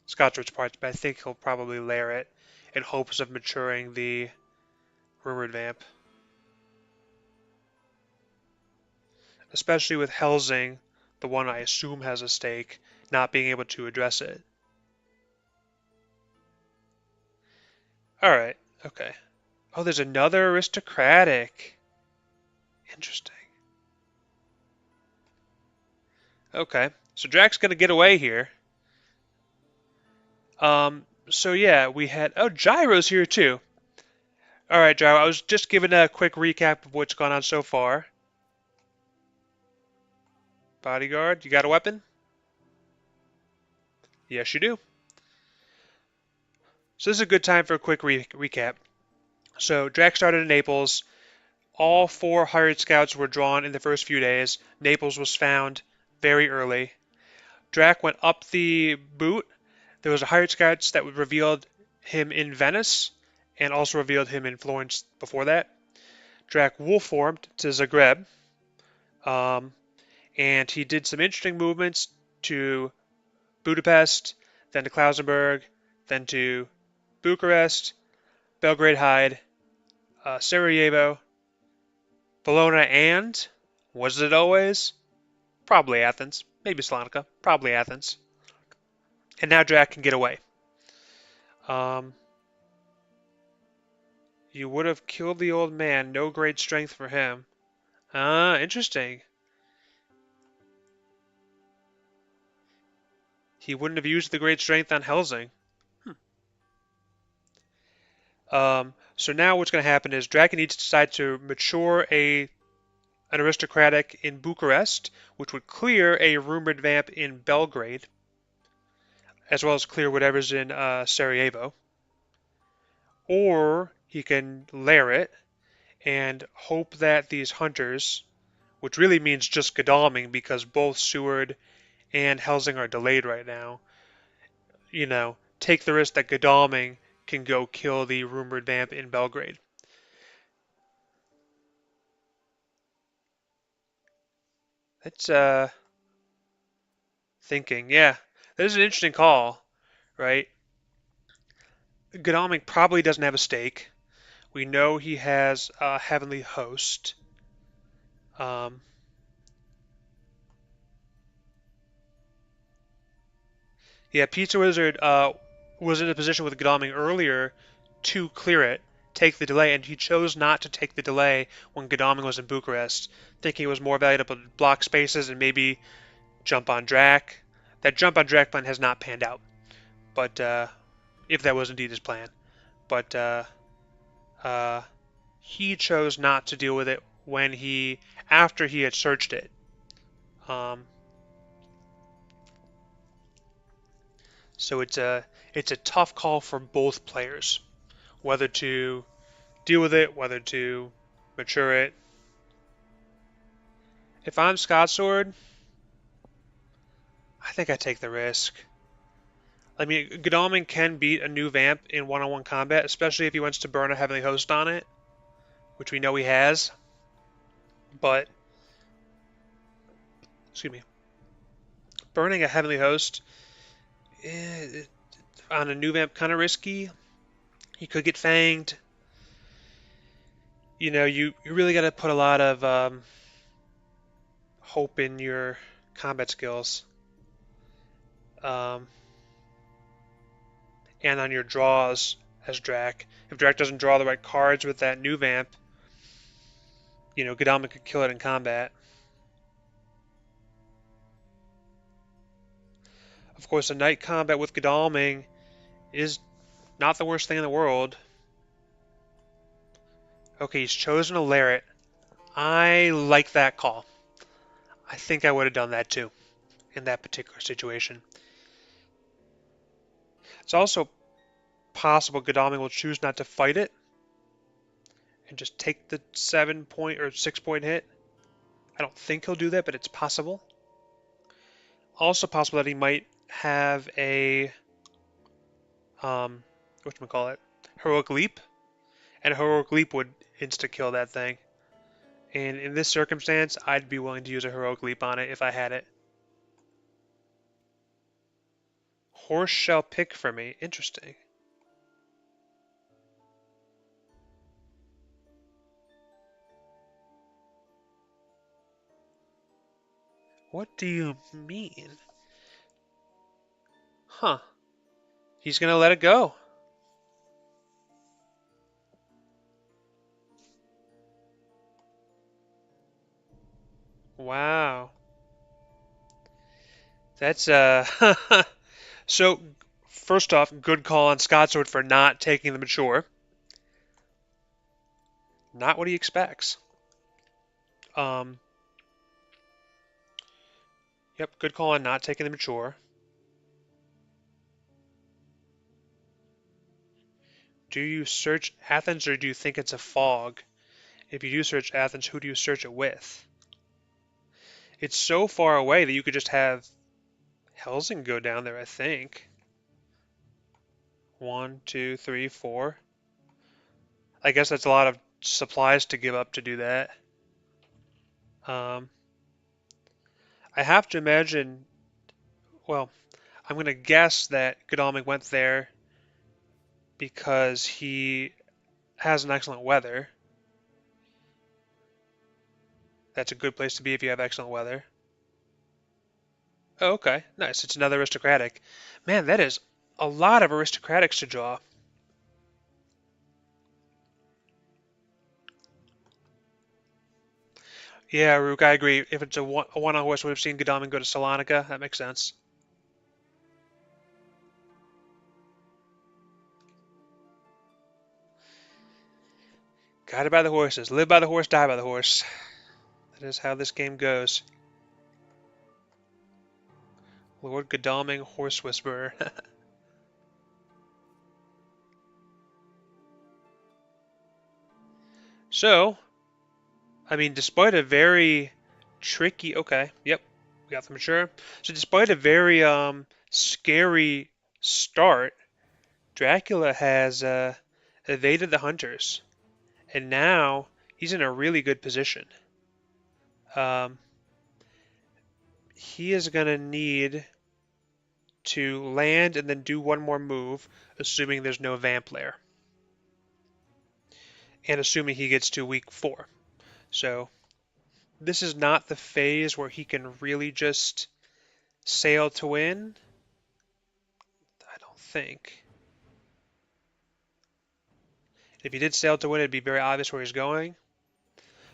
Scotsword's part, but I think he'll probably layer it in hopes of maturing the rumored vamp. Especially with Helsing, the one I assume has a stake, not being able to address it. Alright, okay. Oh, there's another aristocratic. Interesting. Okay, so Drax's gonna get away here. So yeah, we had, oh, Gyro's here too. Alright, Gyro, I was just giving a quick recap of what's gone on so far. Bodyguard, you got a weapon? Yes, you do. So this is a good time for a quick recap. So Drax started in Naples. All four hired scouts were drawn in the first few days. Naples was found very early. Drac went up the boot. There was a hired scouts that revealed him in Venice and also revealed him in Florence before that. Drac wolf formed to Zagreb. Um, and he did some interesting movements to Budapest, then to Klausenberg, then to Bucharest, Belgrade Hyde, Sarajevo, Bologna, and was it always? Probably Athens, maybe Salonika, probably Athens. And now Drac can get away. Um, You would have killed the old man. No great strength for him. Ah, interesting. He wouldn't have used the great strength on Helsing. So now what's going to happen is Draken needs to decide to mature an aristocratic in Bucharest, which would clear a rumored vamp in Belgrade, as well as clear whatever's in Sarajevo. Or he can lair it and hope that these hunters, which really means just Godalming because both Seward and Helsing are delayed right now, take the risk that Godalming can go kill the rumored vamp in Belgrade. That's thinking. Yeah, that is an interesting call, right? Godalming probably doesn't have a stake. We know he has a heavenly host. Um, yeah, Pizzawizard was in a position with Godalming earlier to clear it, take the delay, and he chose not to take the delay when Godalming was in Bucharest, thinking it was more valuable to block spaces and maybe jump on Drac. That jump on Drac plan has not panned out, but if that was indeed his plan. But uh, he chose not to deal with it after he had searched it. Um, so it's a tough call for both players, whether to deal with it, whether to mature it. If I'm Scotsword, I think I take the risk. I mean, Godalming can beat a new vamp in one-on-one combat, especially if he wants to burn a heavenly host on it, which we know he has. But excuse me, burning a heavenly host eh, on a new vamp kind of risky. He could get fanged. You really got to put a lot of hope in your combat skills, um, and on your draws as Drac. If Drac doesn't draw the right cards with that new vamp, Godalming could kill it in combat. Of course, a night combat with Godalming is not the worst thing in the world. Okay, he's chosen a Lariat. I like that call. I think I would have done that too in that particular situation. It's also possible Godalming will choose not to fight it and just take the 7 point or 6 point hit. I don't think he'll do that, but it's possible. Also possible that he might have a whatchamacallit, heroic leap, and a heroic leap would insta kill that thing. And in this circumstance, I'd be willing to use a heroic leap on it if I had it. Horse shall pick for me. Interesting. What do you mean? Huh. He's gonna let it go. Wow. That's so first off, good call on Scotsword for not taking the mature. Not what he expects. Um, yep, good call on not taking the mature. Do you search Athens or do you think it's a fog? If you do search Athens, who do you search it with? It's so far away that you could just have Helsing go down there, I think. 1, 2, 3, 4. I guess that's a lot of supplies to give up to do that. Um, I have to imagine, well, I'm going to guess that Godalming went there because he has an excellent weather. That's a good place to be if you have excellent weather. Oh, okay. Nice. It's another aristocratic. Man, that is a lot of aristocratics to draw. Yeah, Rook, I agree. If it's a one on horse, we've seen Godalming go to Salonika. That makes sense. Guided by the horses. Live by the horse, die by the horse. That is how this game goes. Lord Godalming, Horse Whisperer. So, I mean, despite a very tricky. Okay, yep, we got the mature. So, despite a very scary start, Dracula has evaded the hunters, and now he's in a really good position. Um, he is going to need to land and then do one more move, assuming there's no vamp lair, and assuming he gets to week 4. So this is not the phase where he can really just sail to win. I don't think. If he did sail to win, it'd be very obvious where he's going.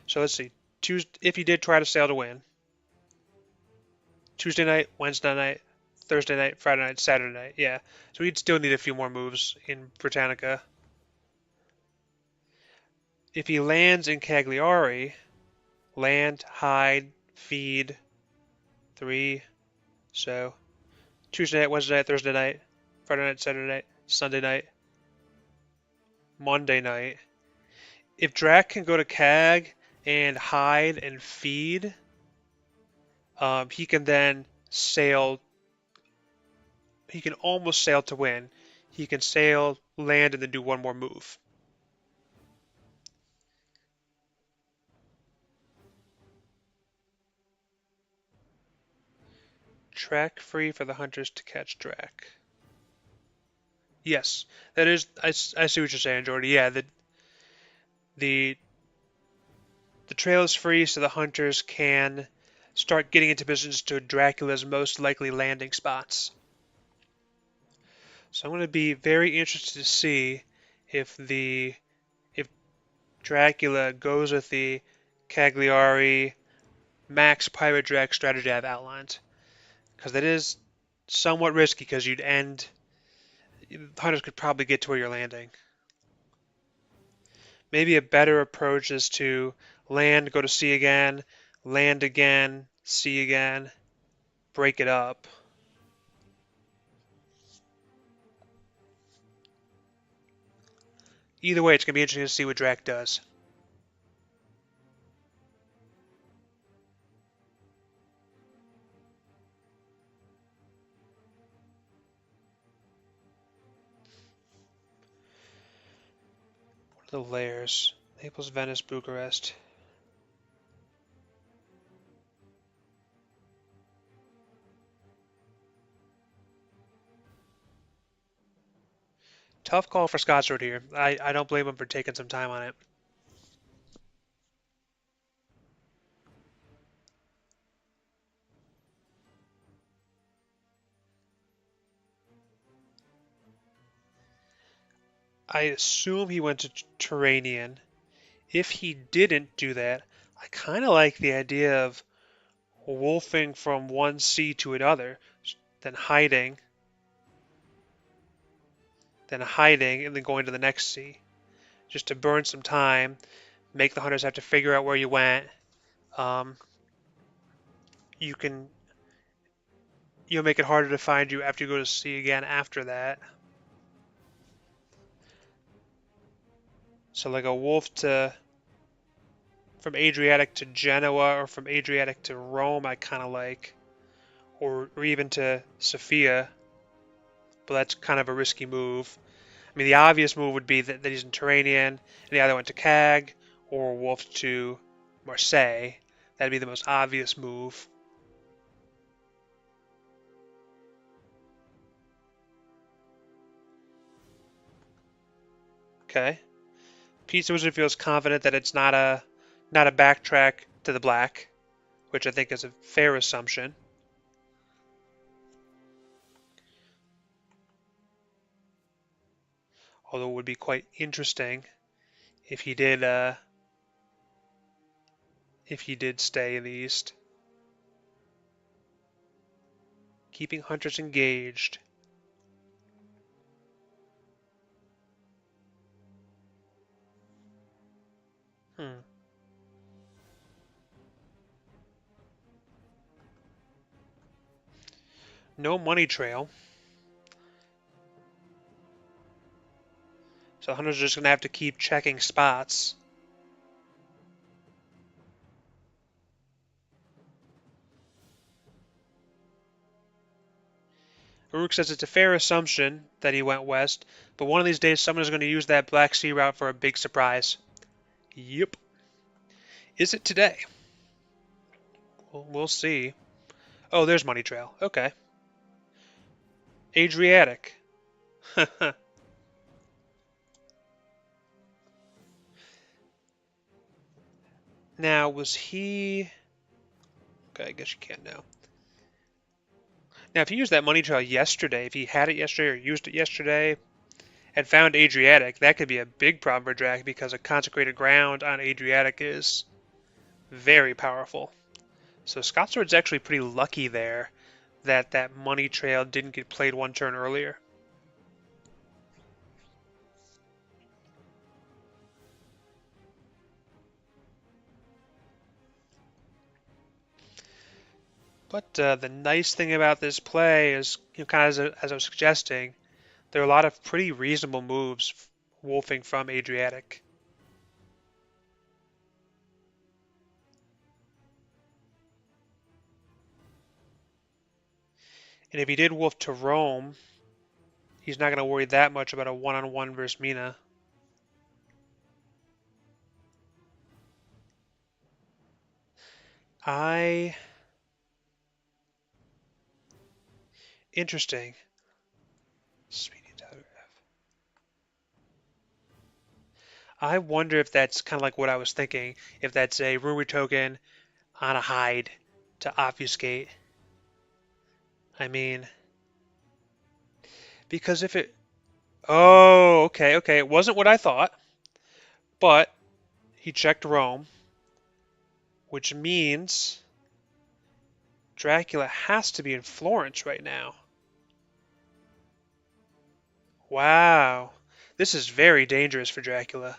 So let's see. If he did try to sail to win, Tuesday night, Wednesday night, Thursday night, Friday night, Saturday night. Yeah. So he'd still need a few more moves in Britannica. If he lands in Cagliari, land, hide, feed, 3. So Tuesday night, Wednesday night, Thursday night, Friday night, Saturday night, Sunday night, Monday night. If Drac can go to Cag and hide and feed, he can then sail. He can almost sail to win. He can sail, land, and then do one more move. Track free for the hunters to catch Drac. Yes, that is. I see what you're saying, Jordy. Yeah, the the trail is free, so the hunters can start getting into positions to Dracula's most likely landing spots. So I'm going to be very interested to see if Dracula goes with the Cagliari max pirate Drac strategy I've outlined, because that is somewhat risky because you'd end. Hunters could probably get to where you're landing. Maybe a better approach is to land, go to sea again, land again, sea again, break it up. Either way, it's going to be interesting to see what Drac does. What are the layers? Naples, Venice, Bucharest. Tough call for Scotsword here. I don't blame him for taking some time on it. I assume he went to Turanian. If he didn't do that, I kind of like the idea of wolfing from one sea to another, then hiding, and then going to the next sea, just to burn some time, make the hunters have to figure out where you went. Um, you can you'll make it harder to find you after you go to sea again after that. So like a wolf to from Adriatic to Genoa or from Adriatic to Rome, I kind of like, or even to Sofia, but that's kind of a risky move. I mean, the obvious move would be that he's in Turanian and he either went to Cag or wolf to Marseille. That'd be the most obvious move. Okay. Pizzawizard feels confident that it's not a backtrack to the black, which I think is a fair assumption. Although it would be quite interesting if he did if he did stay in the East. Keeping hunters engaged. Hmm. No money trail. So hunters are just going to have to keep checking spots. Uruk says it's a fair assumption that he went west, but one of these days someone is going to use that Black Sea route for a big surprise. Yep. Is it today? We'll see. Oh, there's money trail. Okay. Adriatic. Now, was he... Okay, I guess you can't now. Now, if he used that money trail yesterday, if he had it yesterday or used it yesterday, and found Adriatic, that could be a big problem for Drac because a consecrated ground on Adriatic is very powerful. So Scotsword's actually pretty lucky there that that money trail didn't get played one turn earlier. But the nice thing about this play is, kind of as I was suggesting, there are a lot of pretty reasonable moves wolfing from Adriatic. And if he did wolf to Rome, he's not going to worry that much about a one-on-one versus Mina. Interesting. Speedy telegraph. I wonder if that's kind of like what I was thinking. If that's a rumor token on a hide to obfuscate. I mean, because if it... Oh, okay. It wasn't what I thought, but he checked Rome, which means Dracula has to be in Florence right now. Wow. This is very dangerous for Dracula.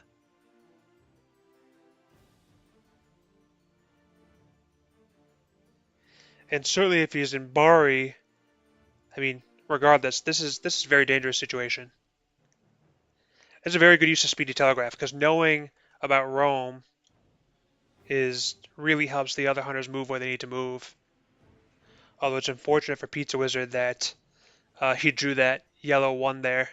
And certainly if he's in Bari, I mean, regardless, this is a very dangerous situation. It's a very good use of Speedy Telegraph because knowing about Rome is really helps the other hunters move where they need to move. Although it's unfortunate for Pizzawizard that he drew that yellow one there.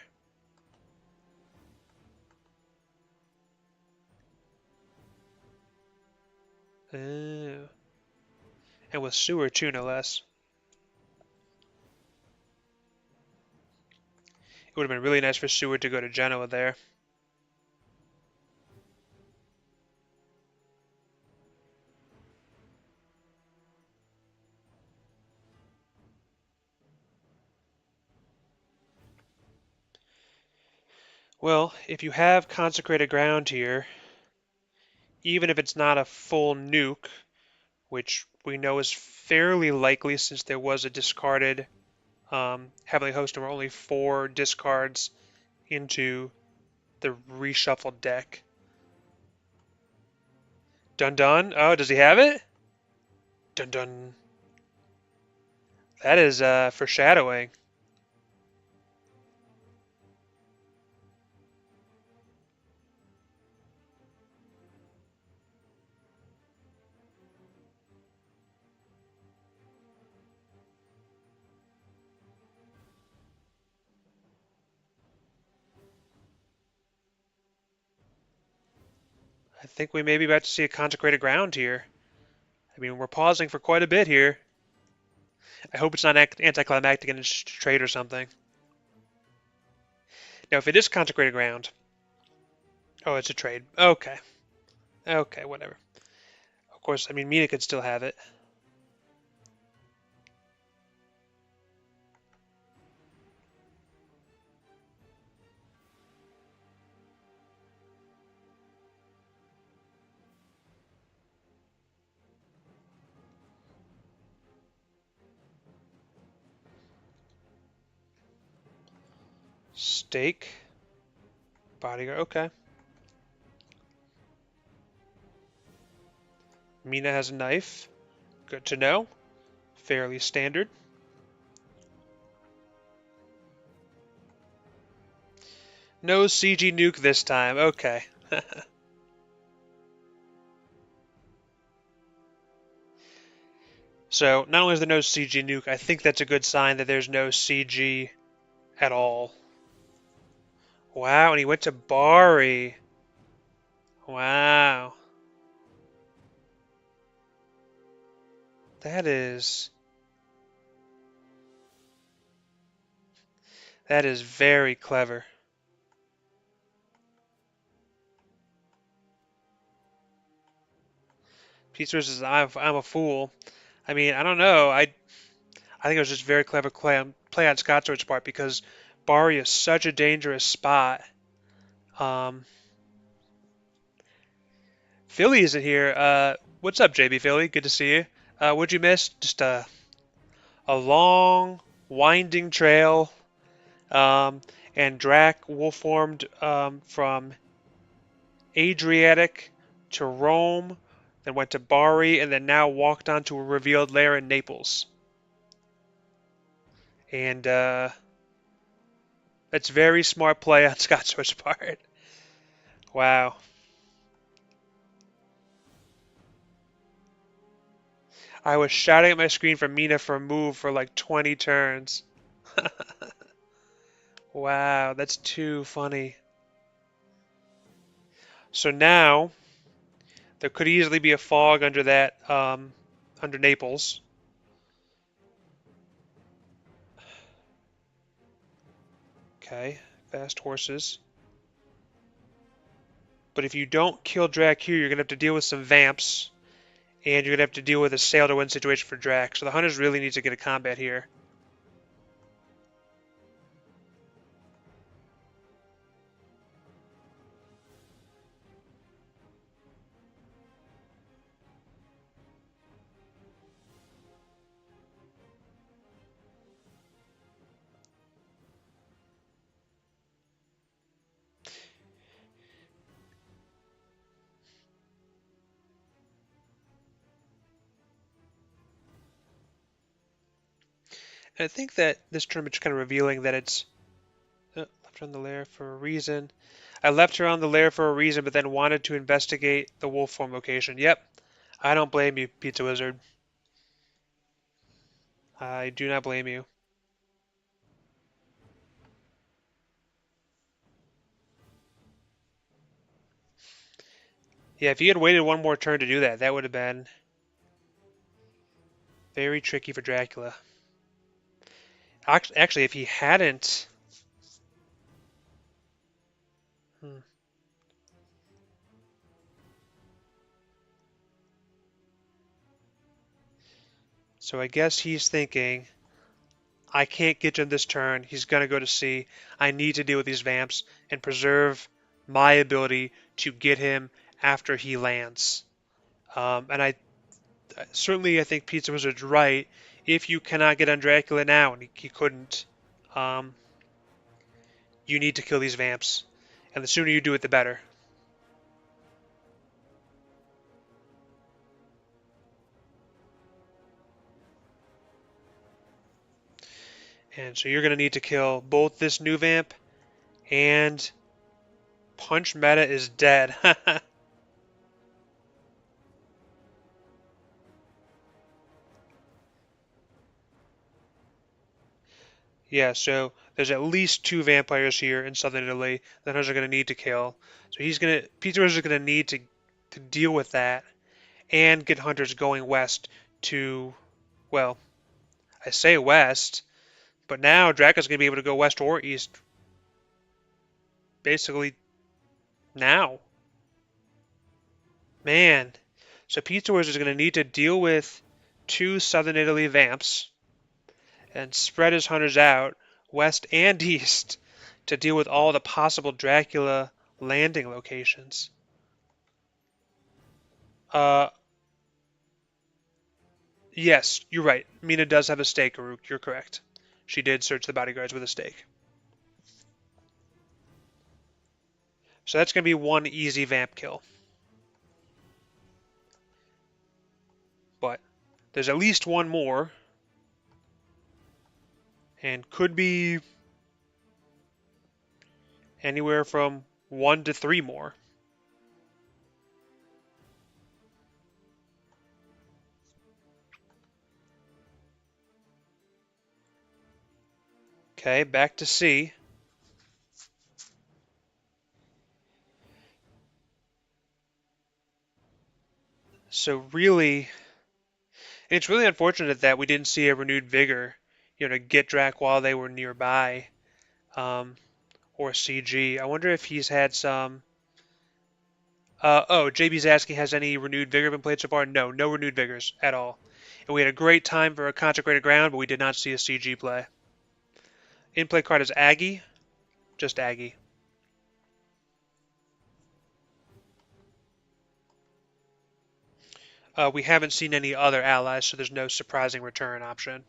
And with Sewer too, no less. It would have been really nice for Seward to go to Genoa there. Well, if you have consecrated ground here, even if it's not a full nuke, which we know is fairly likely since there was a discarded Heavenly Host and were only 4 discards into the reshuffled deck. Dun dun. Oh, does he have it? Dun dun. That is foreshadowing. I think we may be about to see a consecrated ground here. I mean, we're pausing for quite a bit here. I hope it's not anticlimactic and it's just a trade or something. Now, if it is consecrated ground, oh, it's a trade. Okay. Okay, whatever. Of course, I mean, Mina could still have it. Stake. Bodyguard. Okay. Mina has a knife. Good to know. Fairly standard. No CG nuke this time. Okay. So, not only is there no CG nuke, I think that's a good sign that there's no CG at all. Wow, and he went to Bari. Wow. That is very clever. Pizza says I'm a fool. I mean, I don't know. I think it was just very clever play on Scotsword's part because Bari is such a dangerous spot. Um, Philly isn't here. What's up, JB Philly? Good to see you. What'd you miss? Just a long, winding trail. Um, and Drac wolf formed from Adriatic to Rome, then went to Bari, and then now walked onto a revealed lair in Naples. And that's very smart play on Scotsword's part. Wow. I was shouting at my screen for Mina for a move for like 20 turns. Wow, that's too funny. So now there could easily be a fog under that, under Naples. Okay, fast horses. But if you don't kill Drac here, you're gonna have to deal with some vamps, and you're gonna have to deal with a sail to win situation for Drac. So the hunters really need to get a combat here. And I think that this tournament's kind of revealing that it's left her on the lair for a reason. I left her on the lair for a reason, but then wanted to investigate the wolf form location. Yep, I don't blame you, Pizzawizard. I do not blame you. Yeah, if you had waited one more turn to do that, that would have been very tricky for Dracula. Actually, if he hadn't... Hmm. So I guess he's thinking, I can't get him this turn. He's going to go to C. I need to deal with these vamps and preserve my ability to get him after he lands. And I think Pizza Wizard's right. If you cannot get on Dracula now, and he couldn't, um, you need to kill these vamps. And the sooner you do it, the better. And so you're going to need to kill both this new vamp and Punch Meta is dead. Yeah, so there's at least two vampires here in southern Italy that hunters are going to need to kill. So Pizza is going to need to deal with that and get hunters going west to, well, I say west, but now Dracula's going to be able to go west or east basically now. Man, so Pizza Wars is going to need to deal with two southern Italy vamps and spread his hunters out west and east to deal with all the possible Dracula landing locations. Uh, yes, you're right. Mina does have a stake, Aruk. You're correct. She did search the bodyguards with a stake. So that's going to be one easy vamp kill. But there's at least one more, and could be anywhere from 1 to 3 more. Okay, back to C. So really, it's really unfortunate that we didn't see a renewed vigor, to get Drac while they were nearby, um, or CG. I wonder if he's had some. Oh, JB's asking, has any renewed vigor been played so far? No, no renewed vigors at all. And we had a great time for a consecrated ground, but we did not see a CG play. In-play card is Aggie, just Aggie. We haven't seen any other allies, so there's no surprising return option.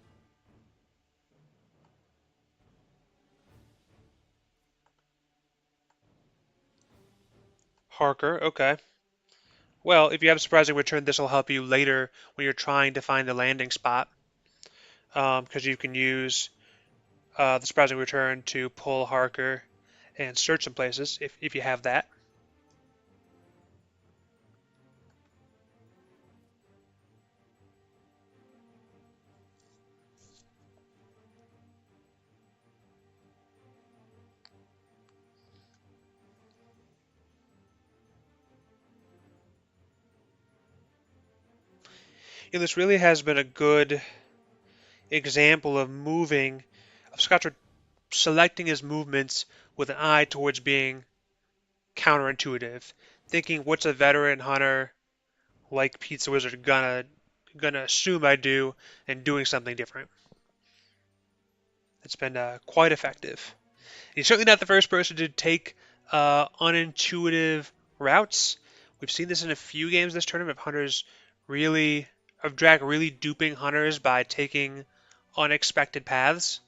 Harker, okay. Well, if you have a surprising return, this will help you later when you're trying to find the landing spot, because you can use the surprising return to pull Harker and search some places if you have that. This really has been a good example of Scotsword selecting his movements with an eye towards being counterintuitive, thinking what's a veteran hunter like Pizzawizard gonna assume I do, and doing something different. It's been quite effective. He's certainly not the first person to take unintuitive routes. We've seen this in a few games this tournament of hunters of Drac really duping hunters by taking unexpected paths.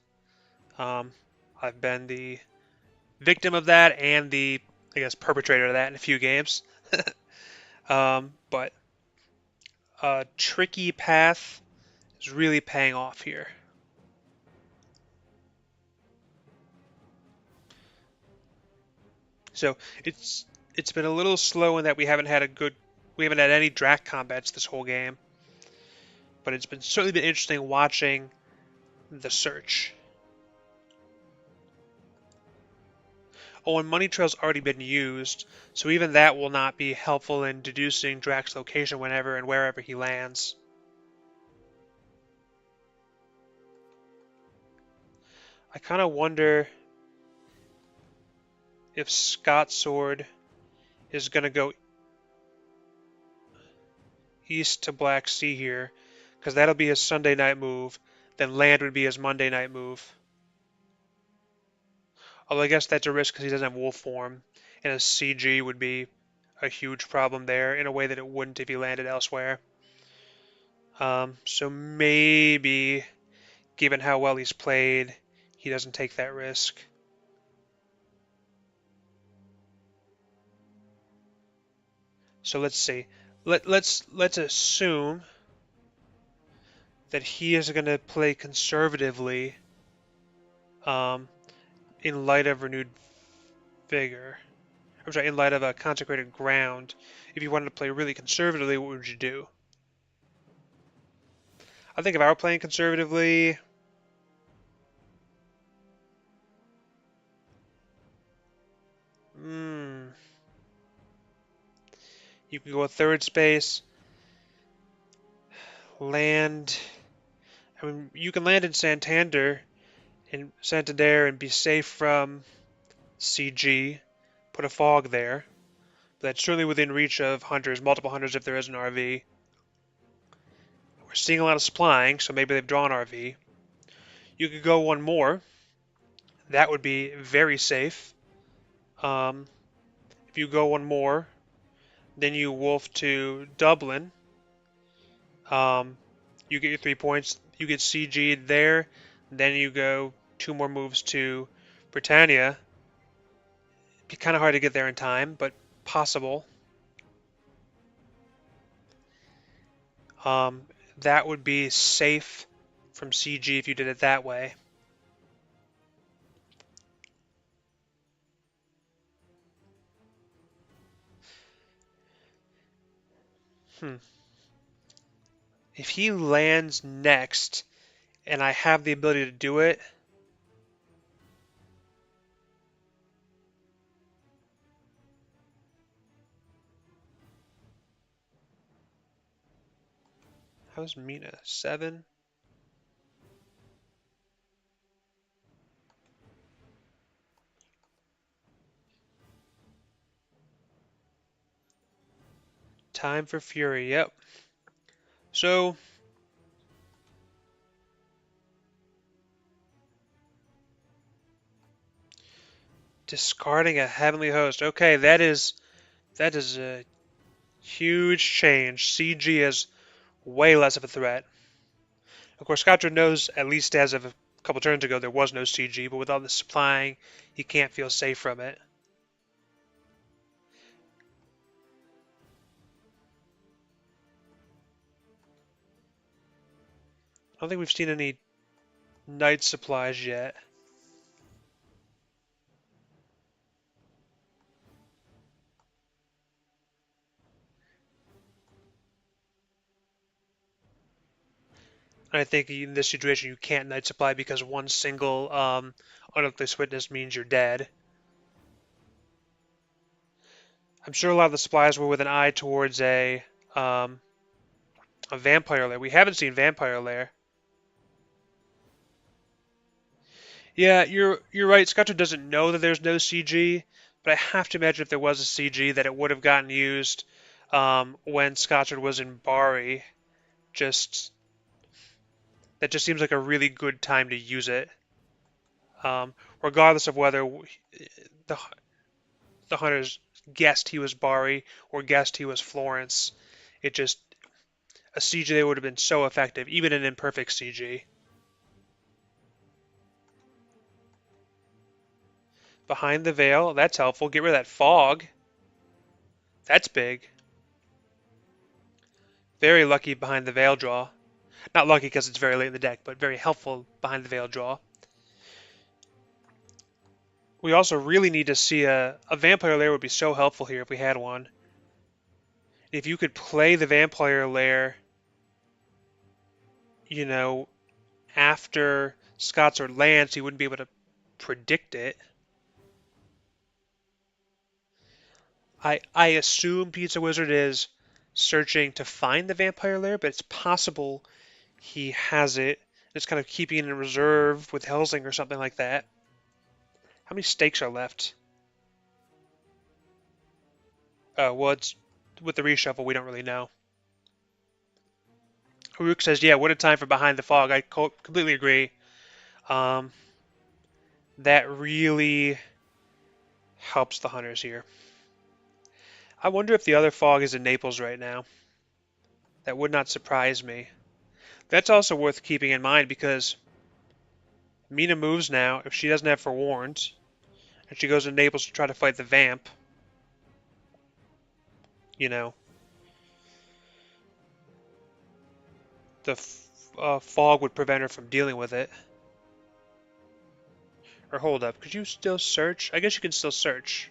I've been the victim of that and the, I guess, perpetrator of that in a few games. But a tricky path is really paying off here. So it's been a little slow in that we haven't had any Drac combats this whole game, but it's certainly been interesting watching the search. Oh, and money trail's already been used, so even that will not be helpful in deducing Drac's location whenever and wherever he lands. I kind of wonder if Scotsword is going to go east to Black Sea here, because that'll be his Sunday night move. Then land would be his Monday night move. Although I guess that's a risk because he doesn't have wolf form, and his CG would be a huge problem there in a way that it wouldn't if he landed elsewhere. So maybe, given how well he's played, he doesn't take that risk. So let's see. Let's assume that he is going to play conservatively, um, in light of renewed vigor. I'm sorry, in light of a consecrated ground. If you wanted to play really conservatively, what would you do? I think if I were playing conservatively, you can go a third space, land. I mean, you can land in Santander and be safe from CG. Put a fog there. That's certainly within reach of hunters, multiple hunters if there is an RV. We're seeing a lot of supplying, so maybe they've drawn RV. You could go one more. That would be very safe. If you go one more, then you wolf to Dublin. You get your 3 points. You get CG'd there. Then you go 2 more moves to Britannia Be kind of hard to get there in time, but possible. Um, that would be safe from CG if you did it that way. Hmm. If he lands next and I have the ability to do it, how's Mina? 7? Time for Fury, yep. So, discarding a Heavenly Host. Okay, that is a huge change. CG is way less of a threat. Of course, Scotsword knows, at least as of a couple turns ago, there was no CG, but with all the supplying, he can't feel safe from it. I don't think we've seen any Knight supplies yet. And I think in this situation you can't Knight supply because one single unearthly witness means you're dead. I'm sure a lot of the supplies were with an eye towards um, a vampire lair. We haven't seen vampire lair. Yeah, you're right. Scotcher doesn't know that there's no CG, but I have to imagine if there was a CG that it would have gotten used when Scotcher was in Bari. Just that just seems like a really good time to use it, regardless of whether the the hunters guessed he was Bari or guessed he was Florence. It just a CG they would have been so effective, even an imperfect CG. Behind the veil, that's helpful. Get rid of that fog. That's big. Very lucky behind the veil draw. Not lucky because it's very late in the deck, but very helpful behind the veil draw. We also really need to see a vampire lair would be so helpful here if we had one. If you could play the vampire lair, you know, after Scots or Lance, you wouldn't be able to predict it. I assume Pizzawizard is searching to find the vampire lair, but it's possible he has it. It's kind of keeping it in reserve with Helsing or something like that. How many stakes are left? Oh, well, it's with the reshuffle, we don't really know. Haruk says, yeah, what a time for Behind the Fog. I completely agree. Um, that really helps the hunters here. I wonder if the other fog is in Naples right now. That would not surprise me. That's also worth keeping in mind because Mina moves now. If she doesn't have Forewarned, and she goes to Naples to try to fight the Vamp, you know, the fog would prevent her from dealing with it. Or hold up, could you still search? I guess you can still search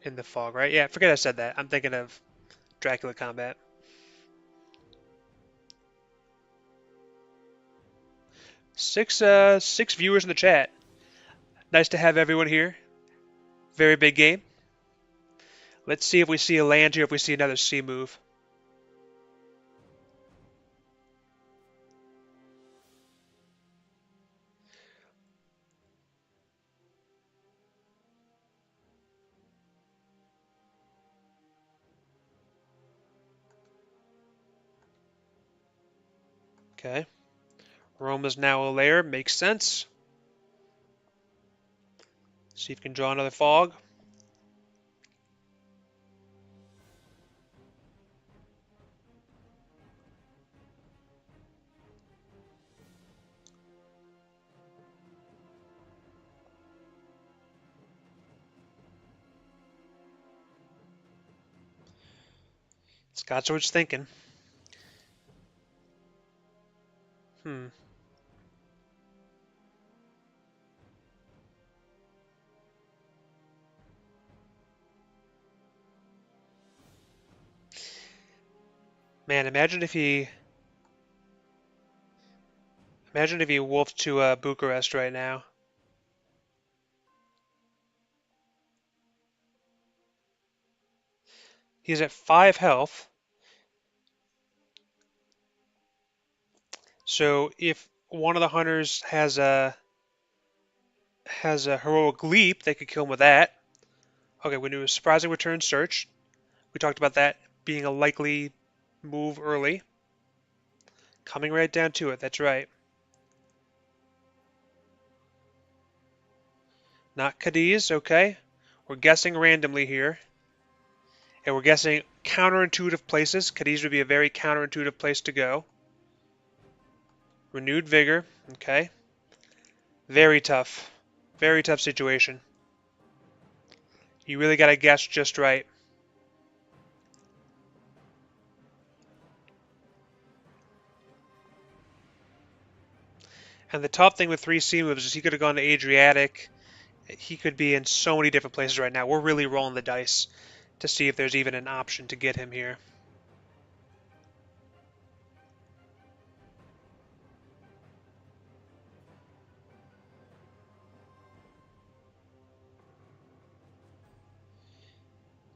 in the fog, right? Yeah, forget I said that. I'm thinking of Dracula combat. Six viewers in the chat. Nice to have everyone here. Very big game. Let's see if we see a land here, if we see another sea move. Okay. Rome is now a lair. Makes sense. See if we can draw another fog. Scotsword's thinking. Hmm. Man, imagine if he wolfed to Bucharest right now. He's at 5 health. So if one of the hunters has a heroic leap, they could kill him with that. Okay, we do a surprising return search. We talked about that being a likely move early. Coming right down to it, that's right. Not Cadiz, okay. We're guessing randomly here. And we're guessing counterintuitive places. Cadiz would be a very counterintuitive place to go. Renewed vigor, okay. Very tough. Very tough situation. You really got to guess just right. And the top thing with 3C moves is he could have gone to Adriatic. He could be in so many different places right now. We're really rolling the dice to see if there's even an option to get him here.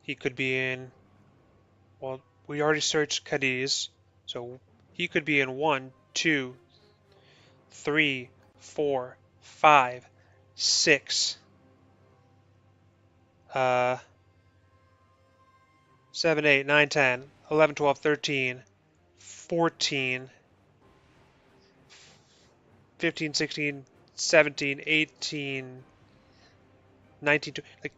He could be in, well, we already searched Cadiz, so he could be in 1, 2, 3, 4, 5, 6, uh, 7, 8, 9, 10, 11, 12, 13, 14, 15, 16, 17, 18, 19, like,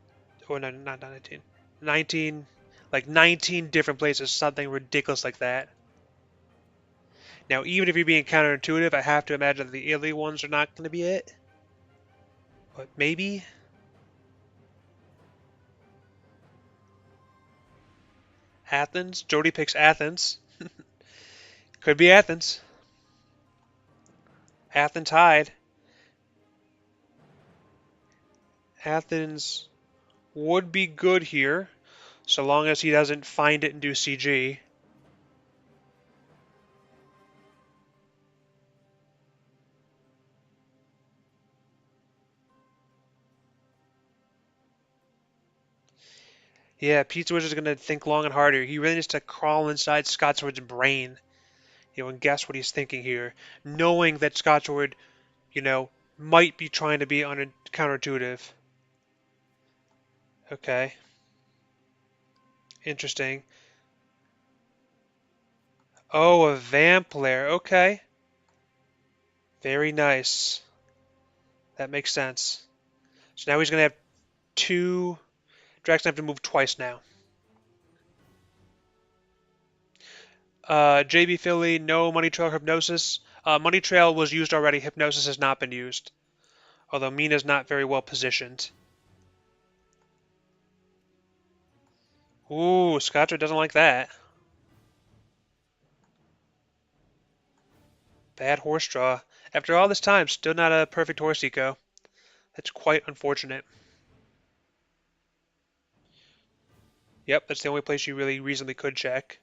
oh no, not 19, 19, like 19 different places, something ridiculous like that. Now, even if you're being counterintuitive, I have to imagine that the Italy ones are not going to be it. But maybe? Athens? Jody picks Athens. Could be Athens. Athens Hyde. Athens would be good here, so long as he doesn't find it and do CG. Yeah, Pizzawizard is going to think long and hard here. He really needs to crawl inside Scotsword's brain, and guess what he's thinking here, knowing that Scotsword, might be trying to be counterintuitive. Okay, interesting. Oh, a vamp lair. Okay, very nice. That makes sense. So now he's going to have two. Drax going to have to move twice now. JB Philly, no Money Trail Hypnosis. Money Trail was used already. Hypnosis has not been used. Although Mina's not very well positioned. Ooh, Scotcher doesn't like that. Bad horse draw. After all this time, still not a perfect horse eco. That's quite unfortunate. Yep, that's the only place you really reasonably could check.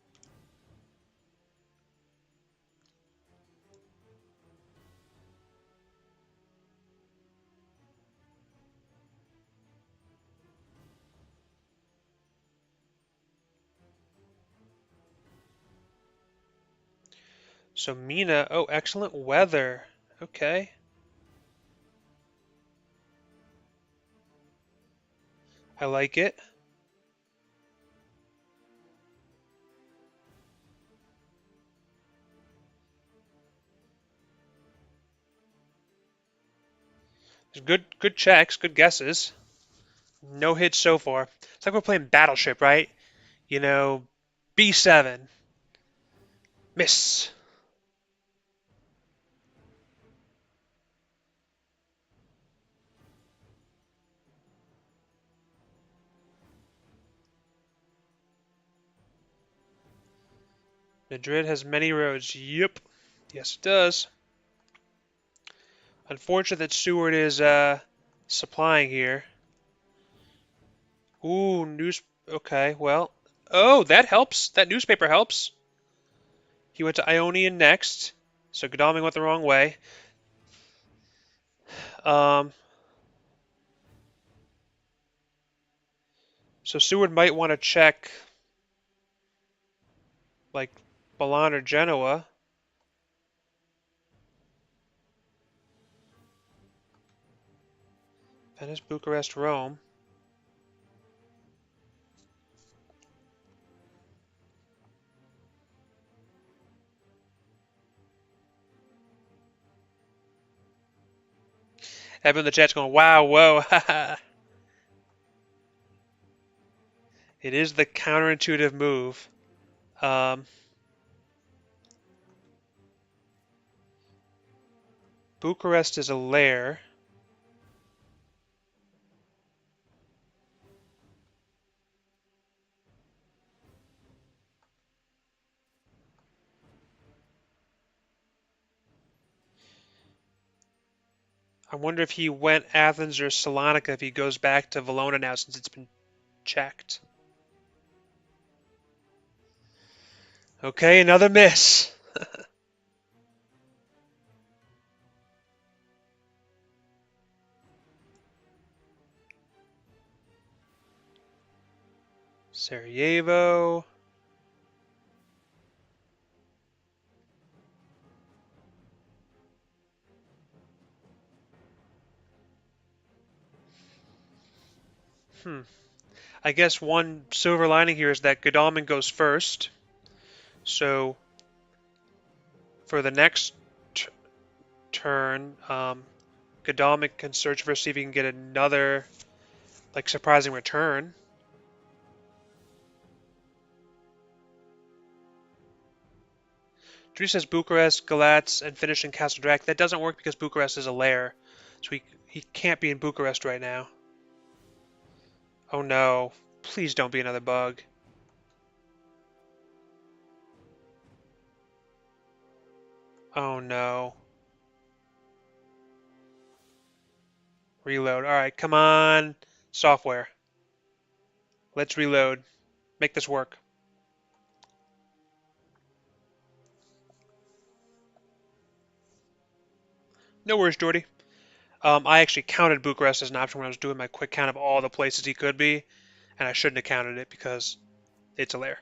So Mina, oh, excellent weather. Okay. I like it. Good checks, good guesses. No hits so far. It's like we're playing Battleship, right? B7. Miss. Madrid has many roads. Yep. Yes, it does. Unfortunate that Seward is supplying here. Ooh, news. Okay, well. Oh, that helps. That newspaper helps. He went to Ionian next, so Godalming went the wrong way. Um, so Seward might want to check like Milan or Genoa. Venice, Bucharest, Rome. Everyone in the chat's going, wow, whoa, haha. It is the counterintuitive move. Um, Bucharest is a lair. I wonder if he went Athens or Salonika if he goes back to Valona now since it's been checked. Okay, another miss. Sarajevo. Hmm. I guess one silver lining here is that Godalming goes first. So for the next turn, Godalming can search for see if he can get another like surprising return. Drew says Bucharest, Galatz, and finish in Castle Drac. That doesn't work because Bucharest is a lair, so he can't be in Bucharest right now. Oh no! Please don't be another bug. Oh no! Reload. All right, come on, software. Let's reload. Make this work. No worries, Jordy. I actually counted Bucharest as an option when I was doing my quick count of all the places he could be, and I shouldn't have counted it because it's a lair.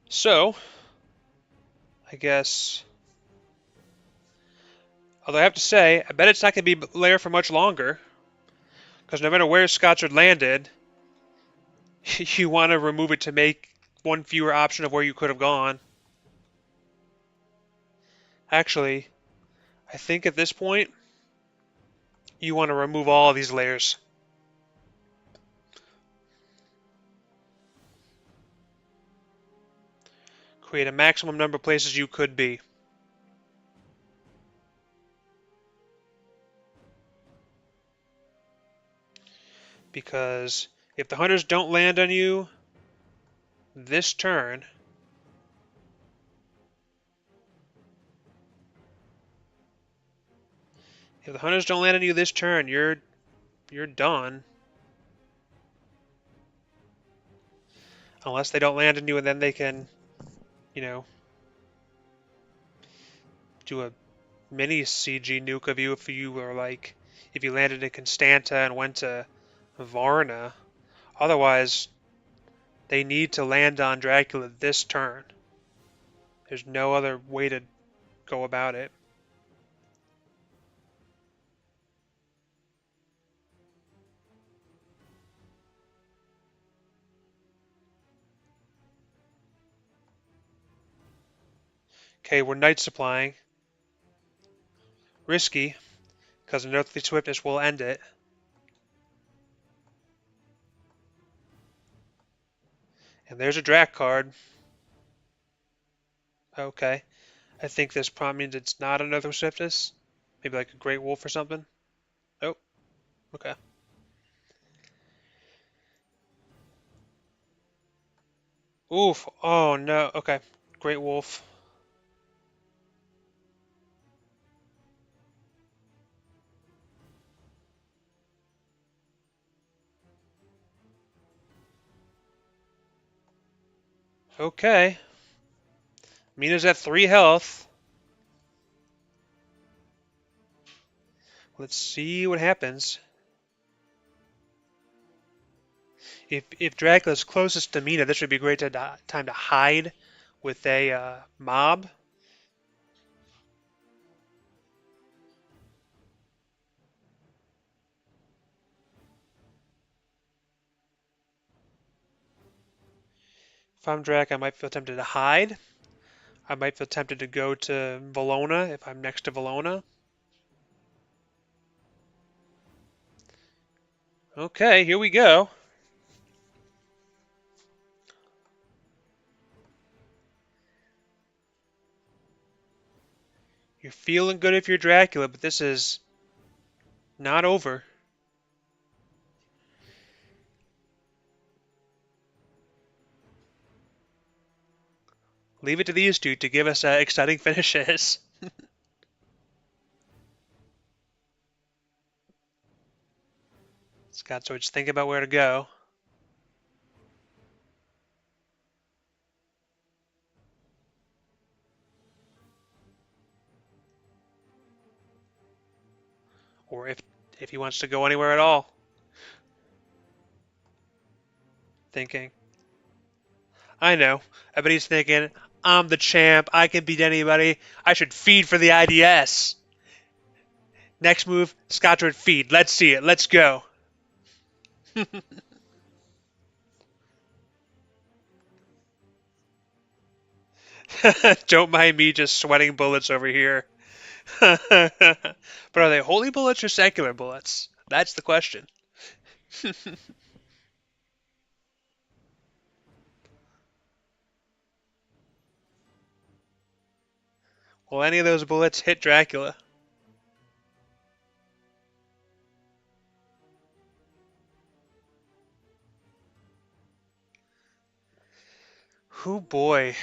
So, I guess. Although I have to say, I bet it's not going to be lair for much longer, because no matter where Scotsword landed, you want to remove it to make one fewer option of where you could have gone. Actually, I think at this point, you want to remove all of these layers. Create a maximum number of places you could be. Because if the hunters don't land on you this turn, if the hunters don't land on you this turn, you're done. Unless they don't land on you and then they can, you know, do a mini CG nuke of you if you were like, if you landed in Constanta and went to Varna. Otherwise, they need to land on Dracula this turn. There's no other way to go about it. Okay, we're night supplying. Risky, because an Earthly Swiftness will end it. And there's a Drac card. Okay. I think this probably means it's not an Earthly Swiftness. Maybe like a Great Wolf or something. Oh, okay. Oof. Oh no. Okay. Great Wolf. Okay. Mina's at 3 health. Let's see what happens. If Dracula's closest to Mina, this would be a great time to hide with a mob. If I'm Drac, I might feel tempted to hide. I might feel tempted to go to Valona if I'm next to Valona. Okay, here we go. You're feeling good if you're Dracula, but this is not over. Leave it to these two to give us exciting finishes. Scotsword, think about where to go. Or if he wants to go anywhere at all. Thinking. I know. I bet he's thinking, I'm the champ. I can beat anybody. I should feed for the IDS. Next move, Scotchward feed. Let's see it. Let's go. Don't mind me just sweating bullets over here. But are they holy bullets or secular bullets? That's the question. Will any of those bullets hit Dracula? Oh boy.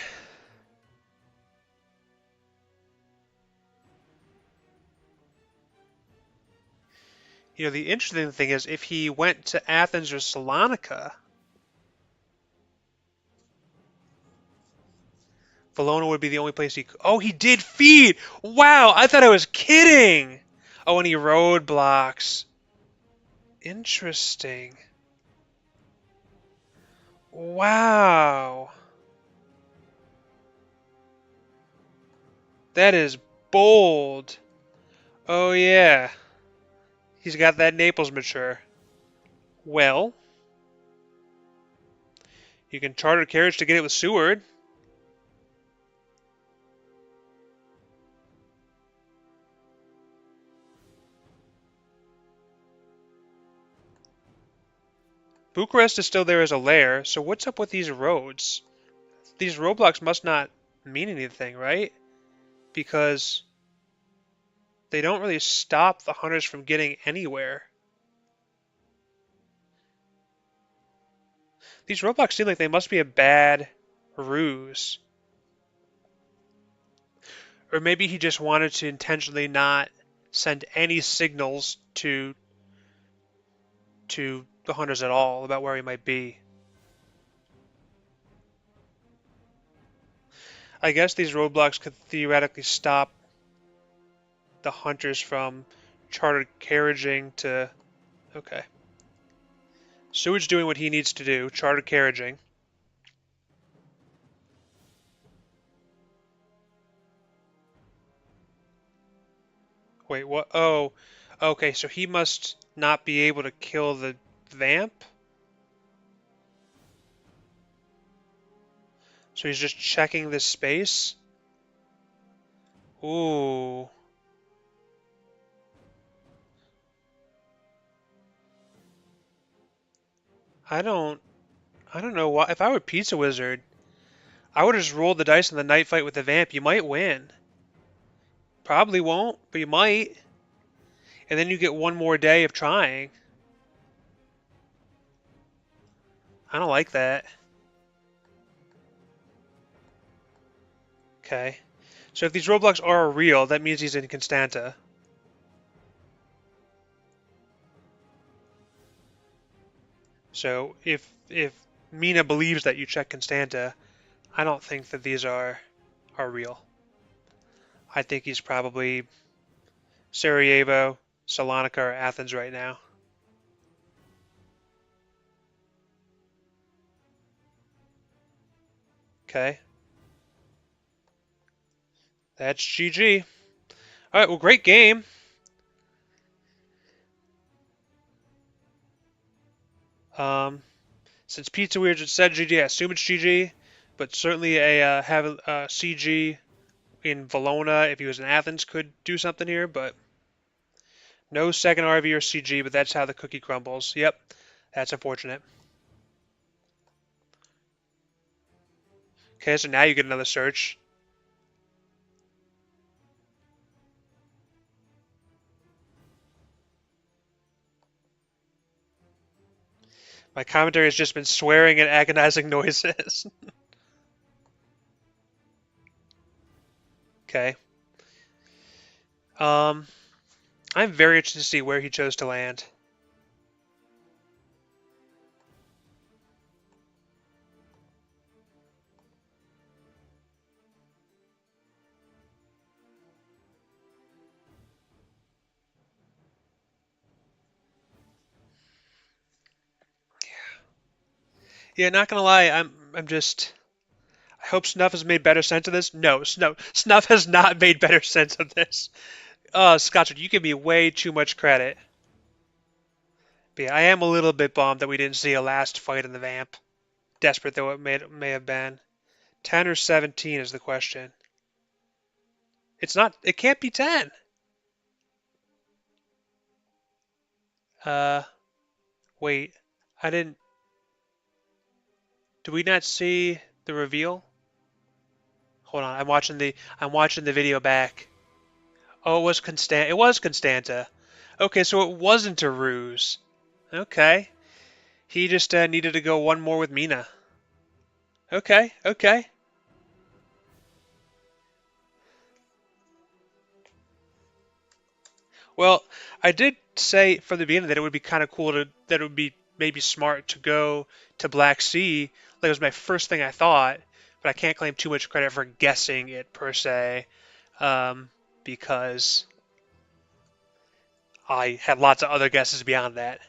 You know, the interesting thing is if he went to Athens or Salonika, Valona would be the only place he could. Oh, he did feed! Wow, I thought I was kidding! Oh, and he roadblocks. Interesting. Wow. That is bold. Oh, yeah. He's got that Naples mature. Well, you can charter carriage to get it with Seward. Bucharest is still there as a lair, so what's up with these roads? These roadblocks must not mean anything, right? Because they don't really stop the hunters from getting anywhere. These roadblocks seem like they must be a bad ruse. Or maybe he just wanted to intentionally not send any signals to the hunters at all about where he might be. I guess these roadblocks could theoretically stop the hunters from chartered carriaging to... Okay. Seward's doing what he needs to do, chartered carriaging. Wait, what? Oh, okay, so he must not be able to kill the vamp? So he's just checking this space? Ooh. I don't I don't know why. If I were Pizzawizard, I would have just rolled the dice in the night fight with the vamp. You might win. Probably won't, but you might. And then you get one more day of trying. I don't like that. Okay. So if these roadblocks are real, that means he's in Constanta. So if Mina believes that you check Constanta, I don't think that these are real. I think he's probably Sarajevo, Salonika, or Athens right now. Okay. That's GG. All right, well, great game. Um, since Pizzawizard said GG, I assume it's GG, but certainly have a CG in Valona if he was in Athens could do something here, but no second RV or CG, but that's how the cookie crumbles. Yep, that's unfortunate. Okay, so now you get another search. My commentary has just been swearing and agonizing noises. Okay. Um, I'm very interested to see where he chose to land. Yeah, not gonna lie, I'm just. I hope Snuff has made better sense of this. No, Snuff has not made better sense of this. Scotsword, you give me way too much credit. But yeah, I am a little bit bummed that we didn't see a last fight in the Vamp. Desperate though it may have been. 10 or 17 is the question. It's not. It can't be 10. Uh, wait. I didn't. Do we not see the reveal? Hold on. I'm watching the video back. Oh, it was Constant. It was Constanta. Okay, so it wasn't a ruse. Okay. He just needed to go one more with Mina. Okay, okay. Well, I did say from the beginning that it would be kind of cool that it would be maybe smart to go to Black Sea. Like it was my first thing I thought, but I can't claim too much credit for guessing it per se, um, because I had lots of other guesses beyond that.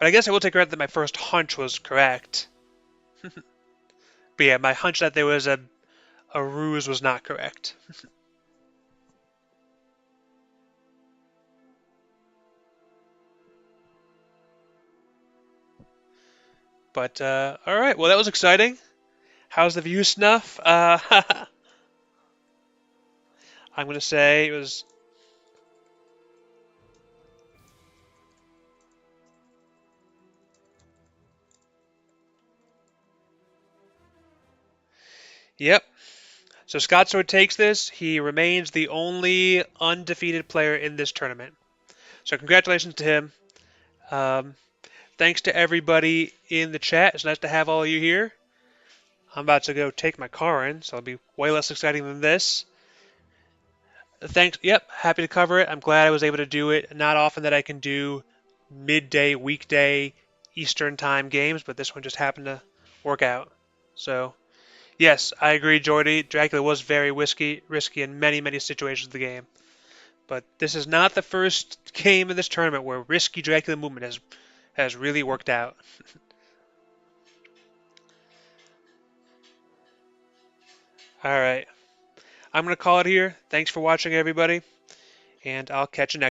But I guess I will take credit that my first hunch was correct. But yeah, my hunch that there was a ruse was not correct. But all right, well that was exciting. How's the view snuff? I'm gonna say it was. Yep. So Scotsword takes this. He remains the only undefeated player in this tournament. So congratulations to him. Um, thanks to everybody in the chat. It's nice to have all of you here. I'm about to go take my car in, so it'll be way less exciting than this. Thanks. Yep, happy to cover it. I'm glad I was able to do it. Not often that I can do midday, weekday, Eastern time games, but this one just happened to work out. So, yes, I agree, Jordy. Dracula was very risky in many, many situations of the game. But this is not the first game in this tournament where risky Dracula movement has really worked out. All right. I'm going to call it here. Thanks for watching, everybody, and I'll catch you next